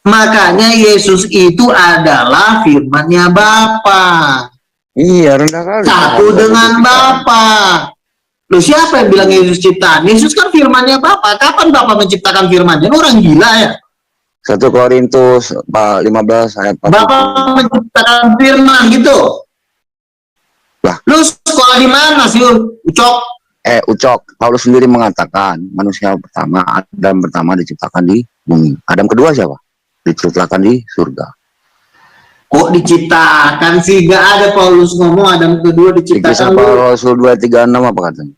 Makanya Yesus itu adalah firman-Nya Bapa. Iya, rendah kali. Satu dengan Bapa. Loh, siapa yang bilang Yesus ciptaan? Yesus kan firman-Nya Bapa. Kapan Bapa menciptakan firman-Nya? Orang gila ya. 1 Korintus 15 ayat 40. Bapak menciptakan firman gitu. Lah, lu sekolah di mana sih, Ucok? Ucok, Paulus sendiri mengatakan manusia pertama, Adam pertama diciptakan di bumi. Adam kedua siapa? Diciptakan di surga. Kok diciptakan sih? Gak ada Paulus ngomong Adam kedua diciptakan. Kisah Paulus 2:36 apa katanya?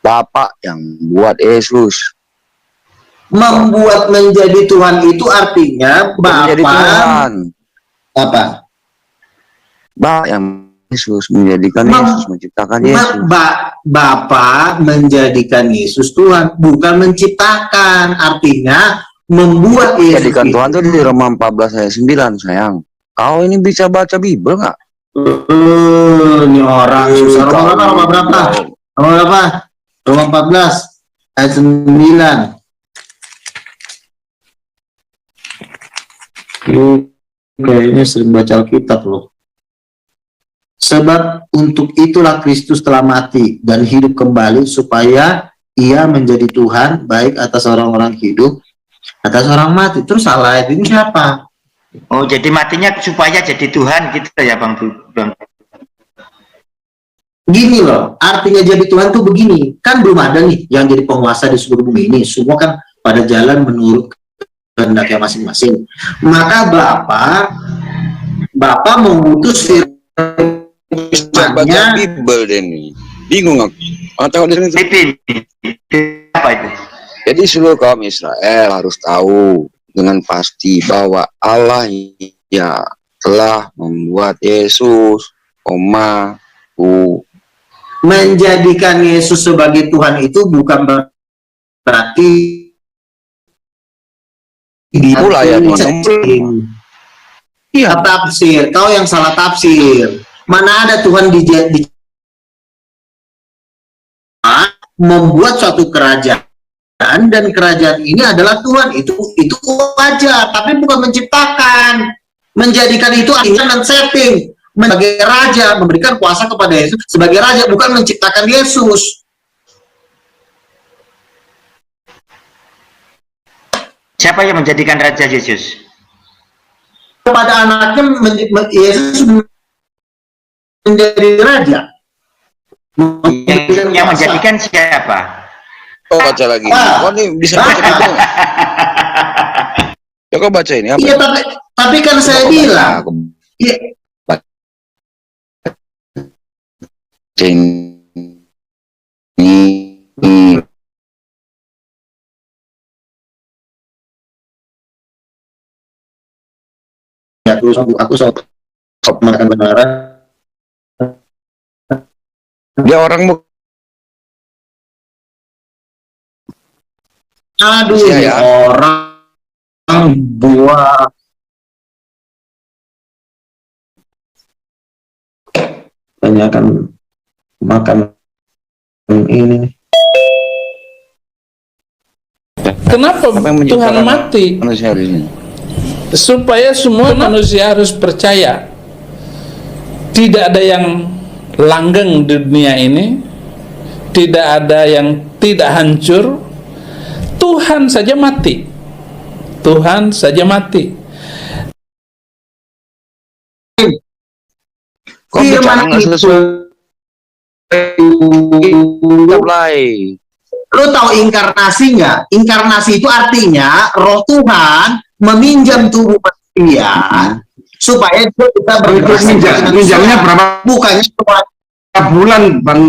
Bapak yang buat Yesus. Membuat menjadi Tuhan itu artinya Bapak menjadi Tuhan. Apa? Bapak yang Yesus menjadikan Yesus, menciptakan Yesus. Bapak menjadikan Yesus Tuhan, bukan menciptakan. Artinya membuat Yesus menjadikan Tuhan itu di Roma 14 ayat 9, sayang. Kau ini bisa baca Bible nggak? Ini orang susah. Roma berapa? Roma berapa? Roma 14 ayat 9. Kayaknya sering baca Alkitab loh. Sebab untuk itulah Kristus telah mati dan hidup kembali supaya ia menjadi Tuhan baik atas orang-orang hidup, atas orang mati. Terus salah ayat ini siapa? Oh, jadi matinya supaya jadi Tuhan gitu ya Bang. Gini loh, artinya jadi Tuhan tuh begini. Kan belum ada nih yang jadi penguasa di seluruh bumi ini. Semua kan pada jalan menurut kehendaknya masing-masing. Maka Bapak mengutus baca Bible deh nih. Bingung aku. Tahu dari apa itu? Jadi seluruh kaum Israel harus tahu dengan pasti bahwa Allah ya telah membuat Yesus menjadikan Yesus sebagai Tuhan itu bukan berarti pula ya iya tafsir. Kau yang salah tafsir. Mana ada Tuhan membuat suatu kerajaan dan kerajaan ini adalah Tuhan, itu wajar, tapi bukan menciptakan. Menjadikan itu artinya men-setting sebagai raja, memberikan kuasa kepada Yesus sebagai raja, bukan menciptakan Yesus. Siapa yang menjadikan raja Yesus? Kepada anaknya Yesus menjadi raja. Yang menjadikan siapa? Oh, baca lagi. Oh, ini bisa baca itu. Coba baca ini apa? Iya, tapi kan saya bilang. Iya. Ya, aku soal kebenaran. Dia orang aduh ya. Orang buah banyakan makan ini. Kenapa Tuhan mati? Manusia ini. Supaya semua manusia harus percaya tidak ada yang langgeng di dunia ini, tidak ada yang tidak hancur. Tuhan saja mati. Tuhan saja mati. Kok bicara nggak sesuai? Lo tahu inkarnasi nggak? Inkarnasi itu artinya roh Tuhan meminjam tubuh manusia supaya dia bisa minjamnya berapa? Bukannya bulan bang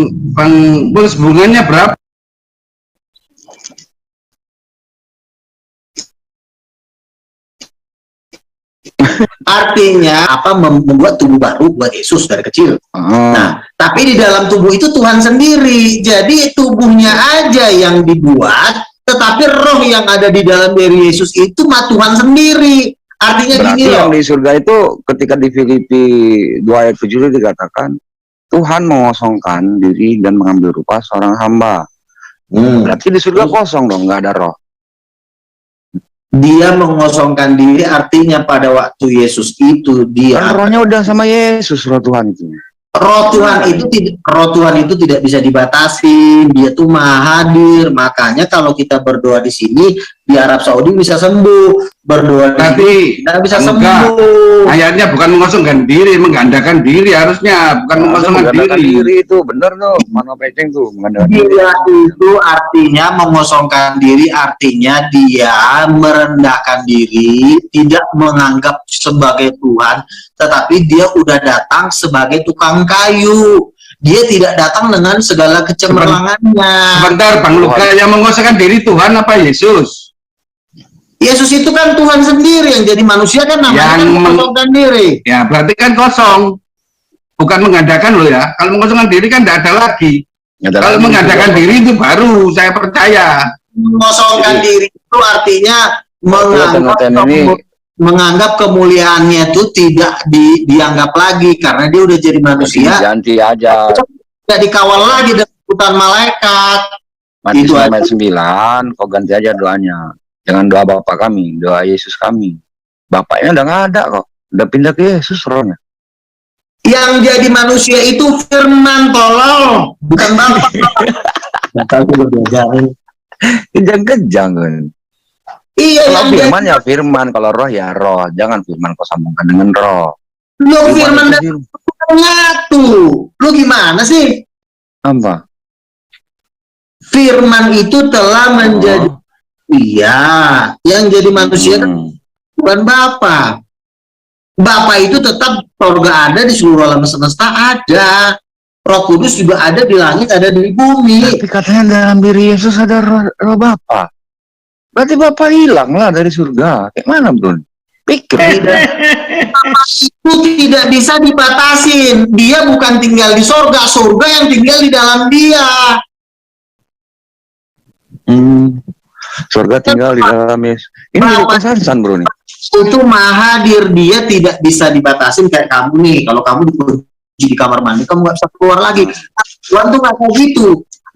Bus, bunganya berapa? Artinya apa, membuat tubuh baru buat Yesus dari kecil. Nah, tapi di dalam tubuh itu Tuhan sendiri. Jadi tubuhnya aja yang dibuat, tetapi roh yang ada di dalam diri Yesus itu mah Tuhan sendiri. Artinya berarti gini loh. Yang di surga itu ketika di Filipi 2 ayat 7 dikatakan Tuhan mengosongkan diri dan mengambil rupa seorang hamba. Berarti di surga kosong dong, nggak ada roh. Dia mengosongkan diri artinya pada waktu Yesus itu dia kan rohnya udah sama Yesus, roh Tuhan itu. Roh Tuhan itu tidak bisa dibatasi, dia tuh maha hadir. Makanya kalau kita berdoa di sini di Arab Saudi bisa sembuh, berdoa tapi tidak bisa sembuh. Ayatnya bukan mengosongkan diri, menggandakan diri harusnya, bukan mengosongkan diri. Itu benar tuh, mana peceng tuh menggandakan dia diri. Itu artinya mengosongkan diri, artinya dia merendahkan diri, tidak menganggap sebagai Tuhan, tetapi dia udah datang sebagai tukang kayu. Dia tidak datang dengan segala kecemerlangannya. Sebentar Bang Luka, yang mengosongkan diri Tuhan apa Yesus? Yesus itu kan Tuhan sendiri, yang jadi manusia kan namanya yang mengosongkan diri. Ya berarti kan kosong, bukan menggandakan loh ya. Kalau mengosongkan diri kan tidak ada lagi. Kalau menggandakan diri itu baru saya percaya. Mengosongkan diri itu artinya menganggap menganggap kemuliaannya itu tidak dianggap lagi karena dia udah jadi manusia. Ganti aja. Tidak dikawal lagi dengan hutan malaikat. Matius Itu aja. ayat 9, kau ganti aja doanya. Jangan doa Bapa kami, doa Yesus kami. Bapaknya udah nggak ada kok, udah pindah ke Yesus rohnya. Yang jadi manusia itu firman, tolol, bukan Bapak. Kejang-kejang kan. Iya, Kalau yang firman ya firman, kalau roh ya roh. Jangan firman kau sambungkan dengan roh. lo firman dan itu nyatu. Lo gimana sih? apa? Firman itu telah menjadi, iya, yang jadi manusia kan bukan Bapa. Bapa itu tetap surga ada, di seluruh alam semesta ada. Roh Kudus juga ada di langit, ada di bumi. Tapi katanya dalam diri Yesus ada roh Bapa. Berarti Bapa hilang lah dari surga. Kayak mana, Bro? Pikir. Bapa itu tidak bisa dibatasin. Dia bukan tinggal di surga, surga yang tinggal di dalam dia. Surga tinggal di dalam Yesus. Ini bukan sansan, Bro, nih. Itu maha hadir, dia tidak bisa dibatasin kayak kamu nih. Kalau kamu dikunci di kamar mandi, kamu nggak bisa keluar lagi. Tuhan tuh nggak kayak gitu.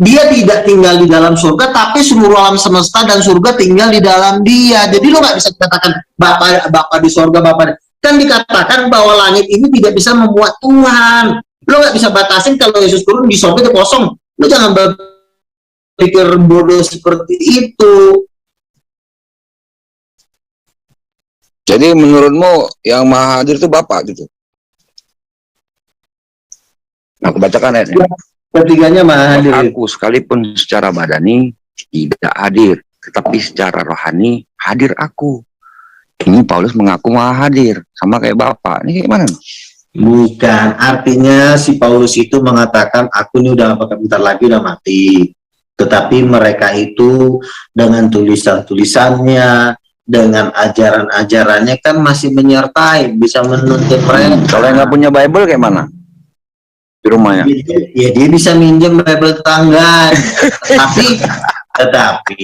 Dia tidak tinggal di dalam surga, tapi seluruh alam semesta dan surga tinggal di dalam dia. Jadi lo nggak bisa katakan Bapa di surga, Bapa kan dikatakan bahwa langit ini tidak bisa memuat Tuhan. Lo nggak bisa batasin kalau Yesus turun di surga itu kosong. Lo jangan berpikir bodoh seperti itu. Jadi menurutmu yang maha hadir itu Bapak gitu? Nah, aku bacakan ayatnya. Ketiganya maha hadir. Aku sekalipun secara badani tidak hadir, tetapi secara rohani hadir aku. Ini Paulus mengaku maha hadir, sama kayak Bapak. Ini gimana? Bukan, artinya si Paulus itu mengatakan aku ini udah bentar lagi udah mati. Tetapi mereka itu dengan tulisan-tulisannya, dengan ajaran-ajarannya kan masih menyertai, bisa menuntut mereka. Kalau yang nggak punya Bible kayak mana? Di rumahnya? Ya dia bisa minjem Bible tetangga. tetapi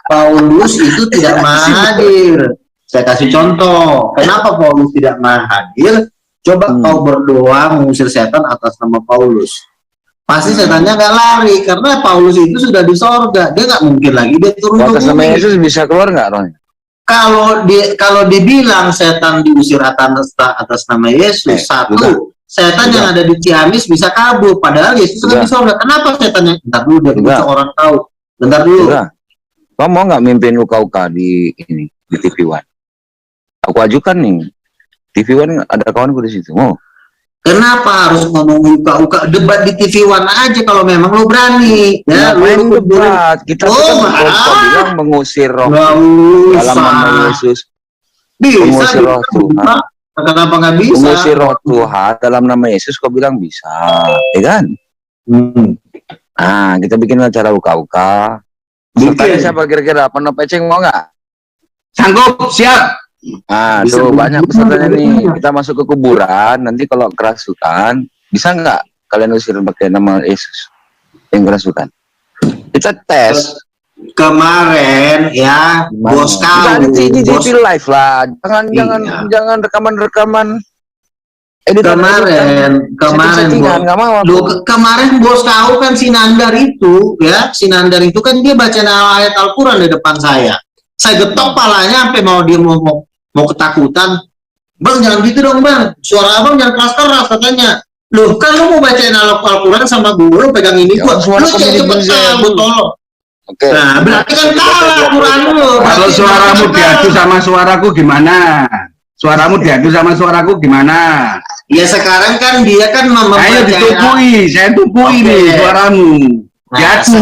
Paulus itu tidak maha hadir. Saya kasih contoh. Kenapa Paulus tidak maha hadir? Coba kau berdoa mengusir setan atas nama Paulus. Pasti setannya nggak lari karena Paulus itu sudah di sorga. Dia nggak mungkin lagi dia turun ke atas nama bumi. Yesus bisa keluar nggak rohnya? Kalau dibilang setan diusir atas nama Yesus, satu setan yang ada di Ciamis bisa kabur, padahal Yesus sudah di sorga. Kenapa setannya? Bentar dulu, biar orang tahu. Bentar dulu. Kamu mau nggak mimpin UKUK di TV One? Aku ajukan nih. TV One ada kawanku di situ. Mau? Kenapa harus ngomong UKUK? Debat di TV One aja kalau memang lo berani. Ya, lu debat. Kita bilang mengusir roh dalam nama Yesus. Mengusir roh Tuhan. Kenapa nggak bisa? Mengusir roh Tuhan dalam nama Yesus, kau bilang bisa, ya kan? Nah, kita bikin acara UKUK. Pesertanya siapa kira-kira? Penuh Peceng mau nggak? Sanggup, siap. Nah, tuh banyak pesertanya nih. Kita masuk ke kuburan. Nanti kalau kerasukan, bisa nggak kalian usir pakai nama Yesus yang kerasukan? Kita tes. Kemarin ya, bos kamu. Di live lah. Jangan rekaman. Kemarin bos kau kan Sinandar itu, ya, Sinandar itu kan dia baca ayat Al-Quran di depan saya. Saya getok palanya sampai dia mau ketakutan. Bang, jangan gitu dong, Bang. Suara abang jangan keras-keras katanya. Loh, kan lu mau bacain Al-Quran sama gue, lu pegang ini gua. Lu cepet cabut, tolong. Nah, berarti kan kalah Quran lu. Kalau suaramu diadu sama suaraku gimana? Suaramu diadu sama suaraku gimana? Ya sekarang kan dia kan ayo ditupui, saya tupui nih suaramu. Diadu.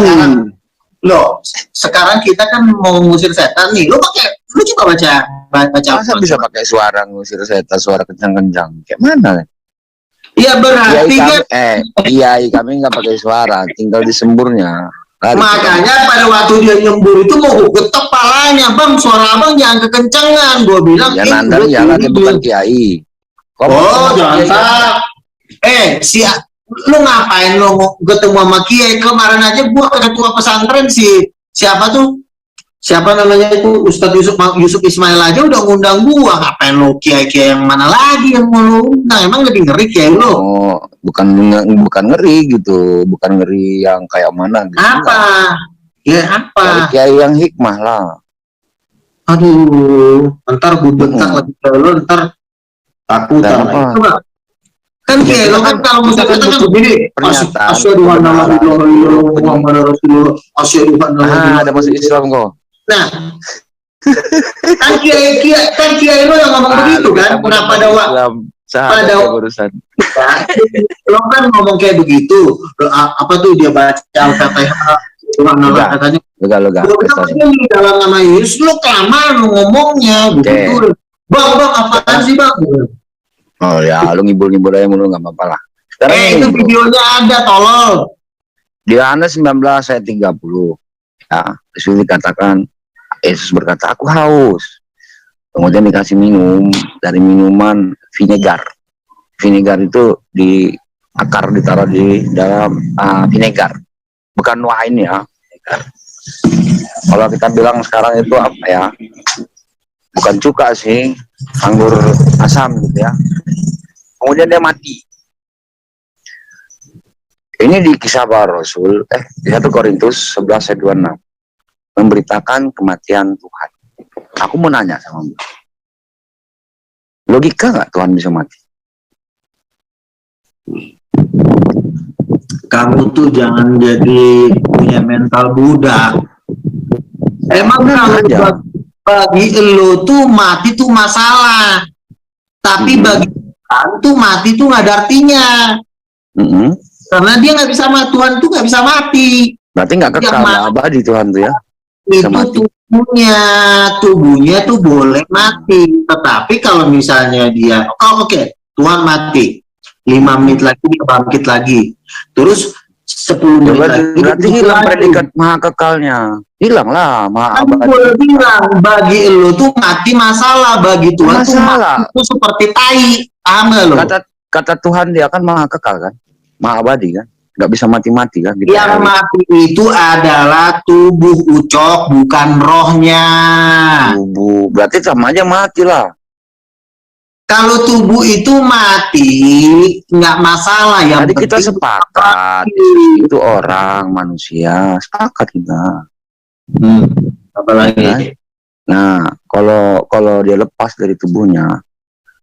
Loh, sekarang kita kan mau ngusir setan nih. Lu coba baca. Masa bisa pakai suara ngusir setan, suara kencang-kencang? Kayak mana? Iya berarti kan. Kami nggak pakai suara, tinggal disemburnya. Makanya pada waktu dia nyembur itu mau getok palanya, Bang, suara abang jangan kekencangan. Gue bilang, ya nandar jangan, dia bukan kiai. Jangan salah. Lu ngapain lu ketemu sama kiai? Kemarin aja gua ketua pesantren siapa tuh? siapa namanya itu Ustadz Yusuf Ismail aja udah ngundang gua, ngapain lo kiai-kiai yang mana lagi yang mau lo undang? Emang lebih ngeri kiai lo? Oh, bukan ngeri gitu, bukan ngeri yang kayak mana gitu. Apa? Ya apa? Kiai yang hikmah lah. Aduh, ntar gue bentak lagi ke lo, ntar takut apa? Coba. Kan kiai lo kan kalau misalnya kan begini, asyhadu anna la ilaha illallah Muhammadar Rasulullah, asyhadu anna ada masuk Islam kok. Nah, kan kiai lo yang ngomong begitu kan? Nah, pada urusan. Lo kan ngomong kayak begitu. Apa tuh dia baca Al-Fatihah, katanya. Lega. Di dalam nama Yesus lo kelamaan ngomongnya begitu. Bang, apaan sih bang? Oh ya, lu ngibul-ngibul aja mulu nggak apa-apa lah. Itu videonya ada, tolol. Di Yohanes 19 ayat 30. Ya, Yesus dikatakan, Yesus berkata, aku haus. Kemudian dikasih minum dari minuman vinegar. Vinegar itu ditaruh di dalam vinegar. Bukan wine ya. Vinegar. Kalau kita bilang sekarang itu apa ya? Bukan cuka sih, anggur asam gitu ya. Kemudian dia mati. Ini di Kisah Para Rasul, di 1 Korintus 11 ayat 26. Memberitakan kematian Tuhan. Aku mau nanya sama kamu. Logika nggak Tuhan bisa mati? Kamu tuh jangan jadi punya mental budak. Emang kalau bagi lo tuh mati tuh masalah. Tapi bagi Tuhan tuh mati tuh nggak ada artinya. Karena dia nggak bisa mati, Tuhan tuh nggak bisa mati. Berarti nggak kekal, nggak abadi Tuhan tuh ya? Itu tubuhnya tuh boleh mati. Tetapi kalau misalnya dia, Tuhan mati, 5 menit lagi dia bangkit lagi. Terus 10 menit lagi. Berarti hilang predikat maha kekalnya. Hilang lah maha abadi. Boleh bilang bagi lo tuh mati masalah, bagi Tuhan tuh mati itu seperti tai. Paham gak lo? Kata Tuhan dia kan maha kekal kan? Maha abadi kan? Nggak bisa mati-mati kan? Gitu. Yang mati itu adalah tubuh Ucok, bukan rohnya. Tubuh, berarti sama aja mati lah. Kalau tubuh itu mati, nggak masalah ya. Tadi kita sepakat, itu orang, manusia, sepakat kita. Apalagi? Nah, kalau dia lepas dari tubuhnya,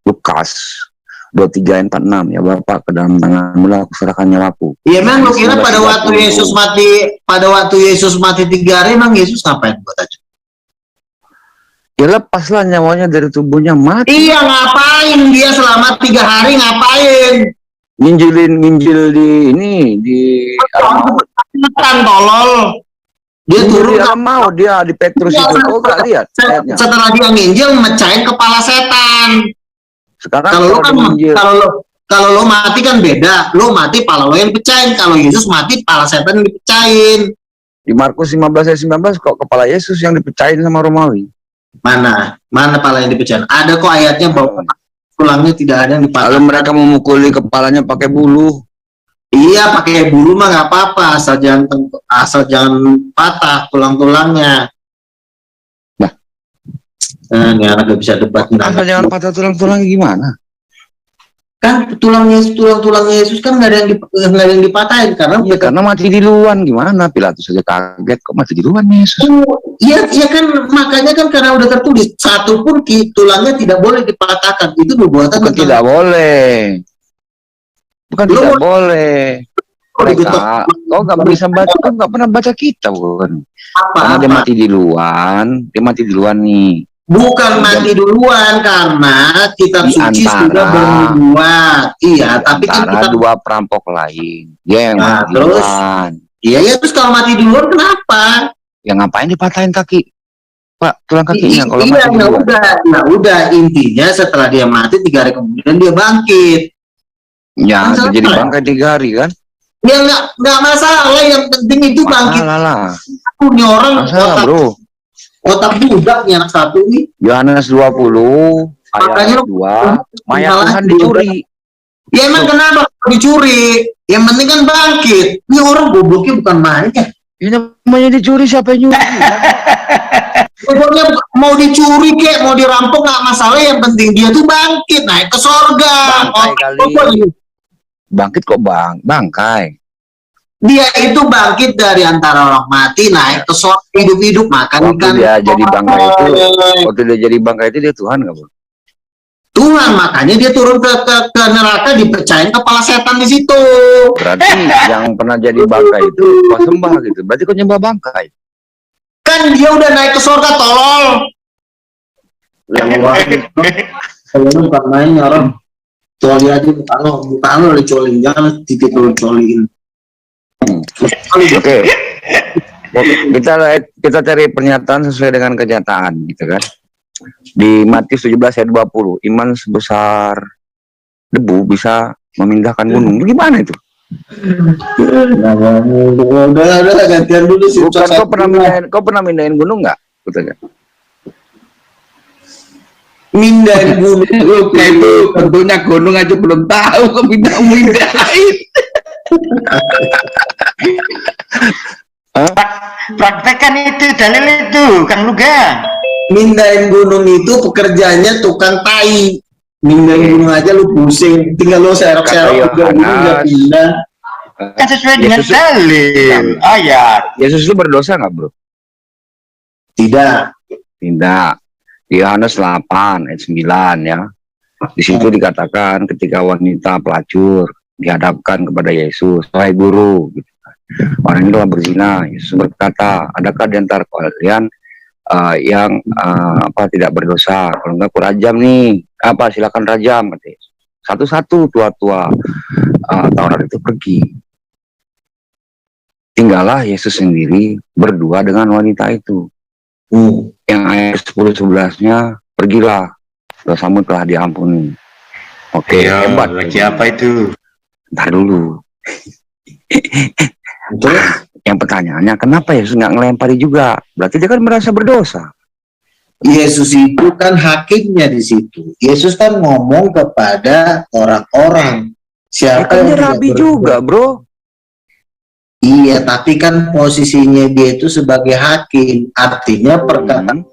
Lukas 23 ayat 46, ya Bapak, ke dalam tanganmu lah aku serahkan nyawaku. Iya, emang lu kira pada waktu Yesus mati 3 hari, emang Yesus ngapain buat aja? Ya lepaslah nyawanya dari tubuhnya, mati. Iya, ngapain dia selama 3 hari, ngapain? Nginjil di tolol. Dia turun mau dia di Petrus itu, kok gak lihat? Setelah dia nginjil, mecahin kepala setan. Sekarang kalau lo mati kan beda. Lo mati pala lo yang dipecahin. Kalau Yesus mati pala setan yang dipecahin. Di Markus 15 ayat 19 kok kepala Yesus yang dipecahin sama Romawi. Mana pala yang dipecahin? Ada kok ayatnya bahwa tulangnya tidak ada yang dipatahkan. Kalau mereka memukuli kepalanya pakai bulu. Iya, pakai bulu mah nggak apa-apa, asal jangan patah tulang-tulangnya. Nah, ini anak gak bisa debat. Asal jangan patah tulang-tulangnya gimana? Kan tulang Yesus kan nggak ada yang dipatahin karena mati di luan. Gimana? Pilatus saja kaget kok mati di luan Yesus. Iya kan, makanya kan karena udah tertulis satu pun tulangnya tidak boleh dipatahkan. Itu perbuatan tidak boleh. Bukan tidak boleh. Mereka, nggak bisa baca, nggak pernah baca kitab bukan? Karena dia mati di luan nih. Bukan mati duluan, karena kitab suci sudah bernubuat. Iya, tapi kan kita dua perampok lain. Dia yang mati duluan. Iya, terus kalau mati duluan kenapa? Ya ngapain dipatahin kaki? Pak, tulang kakinya kalau mati duluan. Udah, intinya setelah dia mati 3 hari kemudian dia bangkit. Ya, jadi bangkai 3 hari kan? Ya nggak masalah, yang penting itu bangkit. Punya orang otak budak nih anak satu nih. Yohanes 20 ayat 2, mayat Tuhan dicuri. Ya emang kenapa dicuri? Yang penting kan bangkit. Ini orang gobloknya bukan main ya. Ini namanya dicuri, siapa yang nyuri? Pokoknya mau dicuri kek, mau dirampok nggak masalah, yang penting dia tuh bangkit naik ke sorga. Bangkai kali. Bangkit kok bangkai. Dia itu bangkit dari antara orang mati naik ke sorga hidup-hidup, makanya Waktu dia jadi bangkai itu, waktu dia jadi bangkai itu dia Tuhan nggak, bro? Tuhan, makanya dia turun ke neraka, dipecahin kepala setan di situ. Berarti yang pernah jadi bangkai itu kok sembah gitu. Berarti kok nyembah bangkai. Kan dia udah naik ke sorga, tolol. Kalau bukan main orang coli aja, bukan lo dicolin, jangan titik lo coliin. Oke. Kita cari pernyataan sesuai dengan kenyataan gitu kan. Di Matius 17 ayat 20, iman sebesar debu bisa memindahkan gunung. Gimana itu? Udah gantian dulu sih. Bukan, kau pernah mindahin gunung nggak? Mindahin gunung itu tentunya gunung aja belum tahu kok mindahin. Praktekkan itu dalil itu, Kang Luga. Mindahin gunung itu pekerjaannya tukang tai. Mindahin gunung aja lu pusing, tinggal lu serok-serok juga udah pindah. Kan sesuai dengan dalil ayat. Yesus itu berdosa nggak, bro? Tidak. Di Yohanes 8 ayat 9 ya. Di situ dikatakan ketika wanita pelacur dihadapkan kepada Yesus, wahai guru, gitu. Orang ini telah berzina. Yesus berkata, adakah di antara kalian yang tidak berdosa? Kalau enggak aku rajam nih. Silakan rajam, katanya. Satu-satu tua-tua Taurat itu pergi. Tinggallah Yesus sendiri berdua dengan wanita itu. Yang ayat 10-11-nya, pergilah, dosamu telah diampuni. Oke, hebat. Lagi apa itu? Ntar dulu. Yang pertanyaannya, kenapa Yesus nggak ngelempari juga? Berarti dia kan merasa berdosa. Yesus itu kan hakimnya di situ. Yesus kan ngomong kepada orang-orang. Siapa kan yang dia rabi juga, bro? Iya, tapi kan posisinya dia itu sebagai hakim. Artinya perkataan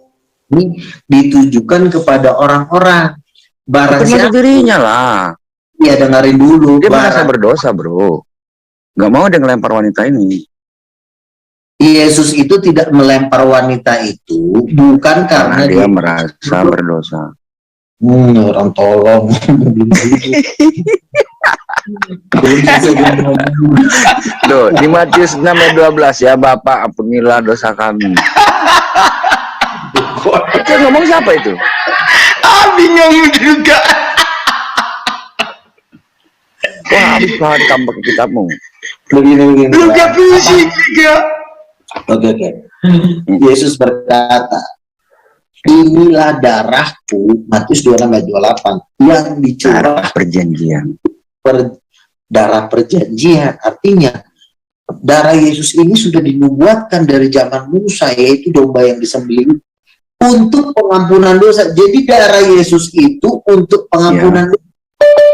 ini ditujukan kepada orang-orang. Barang siapa dirinya lah. Ya dengerin dulu. Dia merasa berdosa, bro. Nggak mau dia ngelempar wanita ini. Yesus itu tidak melempar wanita itu bukan karena dia merasa berdosa. Orang tolong. Loh, di Matius 6 ayat 12 ya, Bapak ampunilah dosa kami. Itu ngomong siapa itu? Bingung juga. Wah, habis banget tambah ke kitabmu. Begini. Lu gak pusing juga. Oke. Yesus berkata, inilah darahku, Matius 26 ayat 28, yang dicurah perjanjian. Darah perjanjian, artinya darah Yesus ini sudah dinubuatkan dari zaman Musa, yaitu domba yang disembelih untuk pengampunan dosa. Jadi darah Yesus itu untuk pengampunan dosa.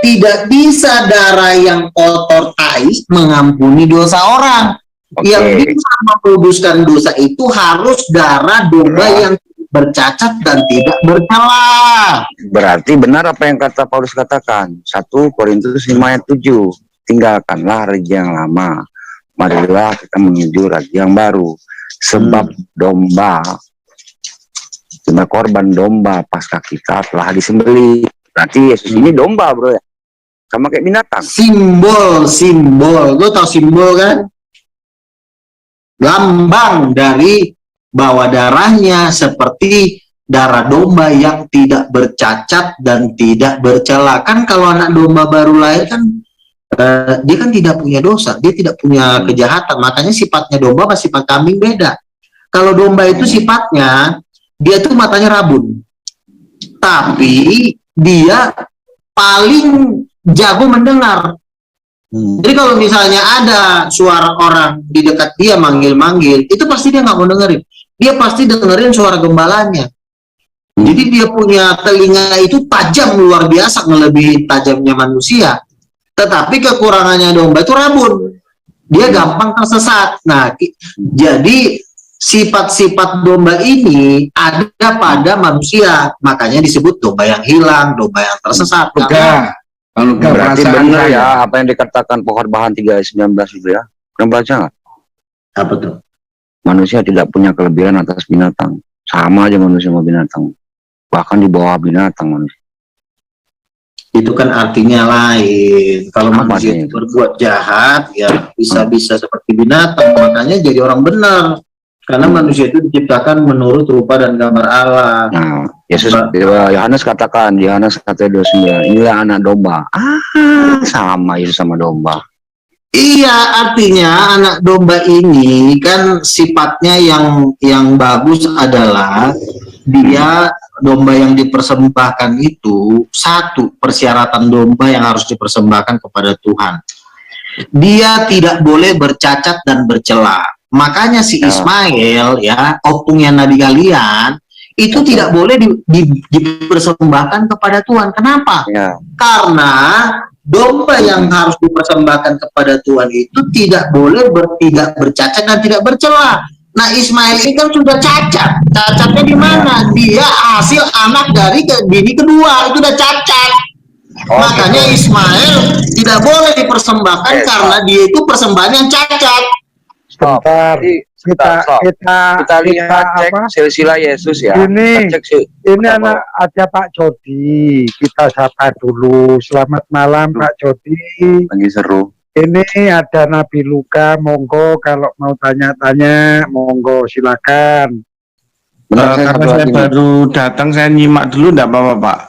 Tidak bisa darah yang kotor tai mengampuni dosa orang. Yang bisa menguduskan dosa itu harus darah domba yang bercacat dan tidak bercela. Berarti benar apa yang kata Paulus katakan, 1 Korintus 5 ayat 7, tinggalkanlah raja yang lama, marilah kita menuju raja yang baru. Sebab korban domba pasca kita telah disembelih. Berarti Yesus ini domba, bro, ya? Sama kayak binatang. Simbol. Lo tau simbol kan? Lambang dari bahwa darahnya seperti darah domba yang tidak bercacat dan tidak bercela. Kan kalau anak domba baru lahir kan dia kan tidak punya dosa, dia tidak punya kejahatan. Makanya sifatnya domba sama sifat kambing beda. Kalau domba itu sifatnya dia tuh matanya rabun, tapi dia paling jago mendengar. Jadi kalau misalnya ada suara orang di dekat dia manggil-manggil, itu pasti dia nggak mau dengerin. Dia pasti dengerin suara gembalanya. Jadi dia punya telinga itu tajam luar biasa, melebihi tajamnya manusia. Tetapi kekurangannya domba itu rabun. Dia gampang tersesat. Nah, jadi sifat-sifat domba ini ada pada manusia, makanya disebut domba yang hilang, domba yang tersesat. Kalau berarti benar ya apa yang dikatakan Pengkhotbahan 3 ayat 19 itu ya. Pernah baca nggak? Apa tuh? Manusia tidak punya kelebihan atas binatang. Sama aja manusia sama binatang. Bahkan di bawah binatang manusia. Itu kan artinya lain. Kalau Apa manusia artinya itu berbuat jahat, ya bisa-bisa seperti binatang. Makanya jadi orang benar. Karena manusia itu diciptakan menurut rupa dan gambar Allah. Nah, Yesus, Yohanes katakan, Yohanes 1:29, inilah anak domba. Sama Yesus sama domba. Iya, artinya anak domba ini kan sifatnya yang bagus adalah dia domba yang dipersembahkan itu, satu, persyaratan domba yang harus dipersembahkan kepada Tuhan. Dia tidak boleh bercacat dan bercela. Makanya si Ismail ya, opungnya nabi kalian itu tidak boleh dipersembahkan kepada Tuhan. Kenapa? Karena domba yang harus dipersembahkan kepada Tuhan itu tidak boleh tidak bercacat dan tidak bercela. Nah, Ismail ini kan sudah cacat. Cacatnya di mana? Dia hasil anak dari bini kedua, itu udah cacat. Makanya Ismail tidak boleh dipersembahkan karena dia itu persembahan yang cacat. Sebentar, kita lihat cek silsilah Yesus ya. Ini anak ada Pak Jody, kita sapa dulu. Selamat malam Pak Jody. Lagi seru. Ini ada Nabi Luka, monggo kalau mau tanya-tanya, monggo silakan. Karena saya baru datang, saya nyimak dulu, enggak apa-apa Pak.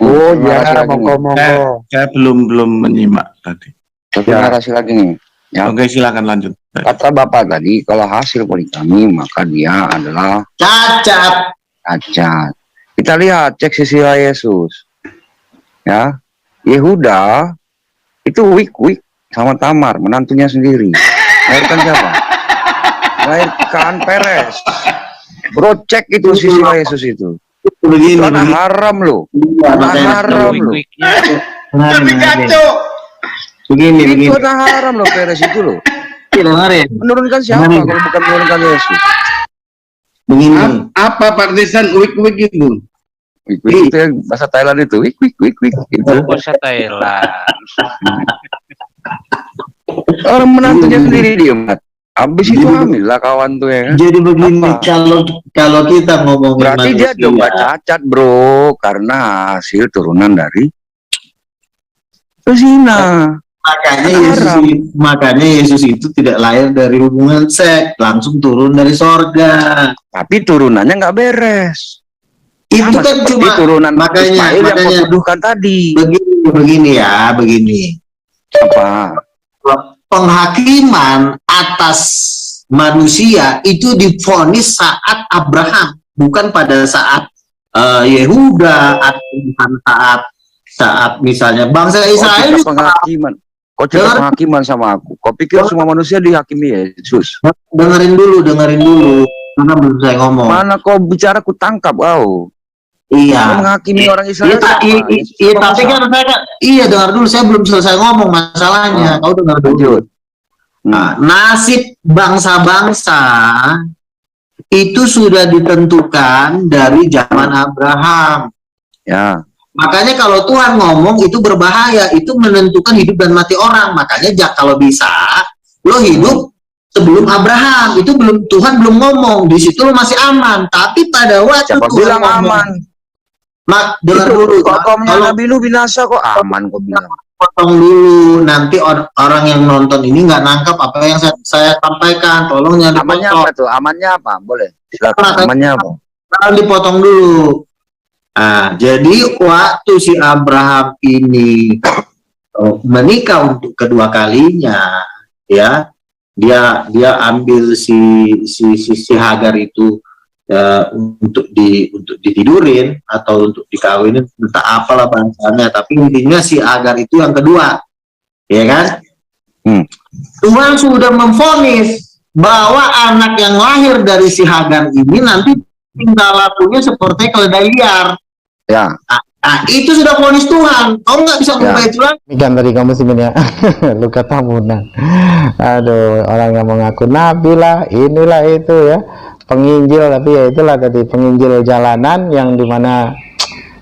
Oh ya, monggo. Saya belum menyimak tadi. Terima kasih lagi nih. Ya. Oke, silakan lanjut. Kata Bapak tadi, kalau hasil poligami maka dia adalah cacat. Kita lihat cek silsilah Yesus. Ya, Yehuda itu Wik sama Tamar, menantunya sendiri. Melahirkan siapa? Melahirkan Peres. Bro, cek itu silsilah Yesus itu. Begini, itu anak haram loh. Anak haram loh. Tapi kacau. Begini. Itu anak haram loh Peres itu loh. Menurunkan siapa kalau bukan menurunkan Yesus? Begini. Apa partisan wik itu? Wik itu yang bahasa Thailand itu. Wik itu bahasa Thailand. Orang menantunya sendiri dia mat. Habis itu hamil lah kawan tuh ya kan. Jadi begini, kalau kita ngomong berarti dia domba cacat bro, karena hasil turunan dari zina. Makanya Yesus itu tidak lahir dari hubungan seks, langsung turun dari sorga. Tapi turunannya nggak beres. Itu kan cuma turunan makanya yang dituduhkan tadi. Begini. Apa? Penghakiman atas manusia itu divonis saat Abraham, bukan pada saat Yehuda atau saat misalnya bangsa Israel. Penghakiman. Kau cerita penghakiman sama aku. Kau pikir semua manusia dihakimi Yesus? Dengerin dulu. Karena belum saya ngomong. Mana kau bicara ku tangkap kau. Iya. Menghakimi orang Israel. Iya, tapi kan saya dengar dulu. Saya belum selesai ngomong masalahnya. Kau dengar dulu. Nah, nasib bangsa-bangsa itu sudah ditentukan dari zaman Abraham. Ya. Makanya kalau Tuhan ngomong itu berbahaya, itu menentukan hidup dan mati orang. Makanya kalau bisa lo hidup sebelum Abraham, itu Tuhan belum ngomong, di situ lo masih aman. Tapi pada waktu siapa Tuhan bilang aman? Dengar dulu. Kalau Nabi Nuh binasa kok aman kok bilang. Potong dulu, nanti orang yang nonton ini nggak nangkap apa yang saya sampaikan. Tolong jangan amannya dipotong. apa tuh? Amannya apa? Boleh. Silakan. Amannya apa? Jangan dipotong dulu. Nah, jadi waktu si Abraham ini menikah untuk kedua kalinya, ya, dia ambil si Hagar itu untuk ditidurin atau untuk dikawinin, entah apalah bahasanya, tapi intinya si Hagar itu yang kedua, ya kan? Tuhan sudah memvonis bahwa anak yang lahir dari si Hagar ini nanti tingkah lakunya seperti keledai liar. Ya. Nah, Nah, itu sudah vonis Tuhan. Kau nggak bisa mengubah itu lagi. Demikian tadi kaum muslimin ya. Luka tamunan. Aduh, orang yang mengaku nabi lah, inilah itu ya, penginjil, tapi ya itulah tadi penginjil jalanan yang dimana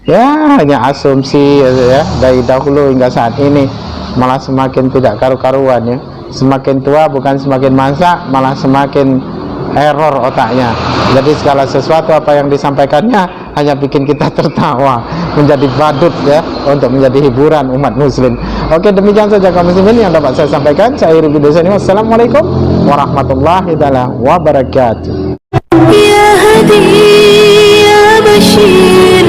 ya hanya asumsi ya dari dahulu hingga saat ini, malah semakin tidak karu-karuan ya. Semakin tua bukan semakin masa, malah semakin error otaknya. Jadi segala sesuatu apa yang disampaikannya hanya bikin kita tertawa, menjadi badut ya, untuk menjadi hiburan umat muslim. Oke, demikian saja kaum muslimin yang dapat saya sampaikan. Saya Rubi Desani. Wassalamualaikum warahmatullahi wabarakatuh. Ya Hadi ya Bashir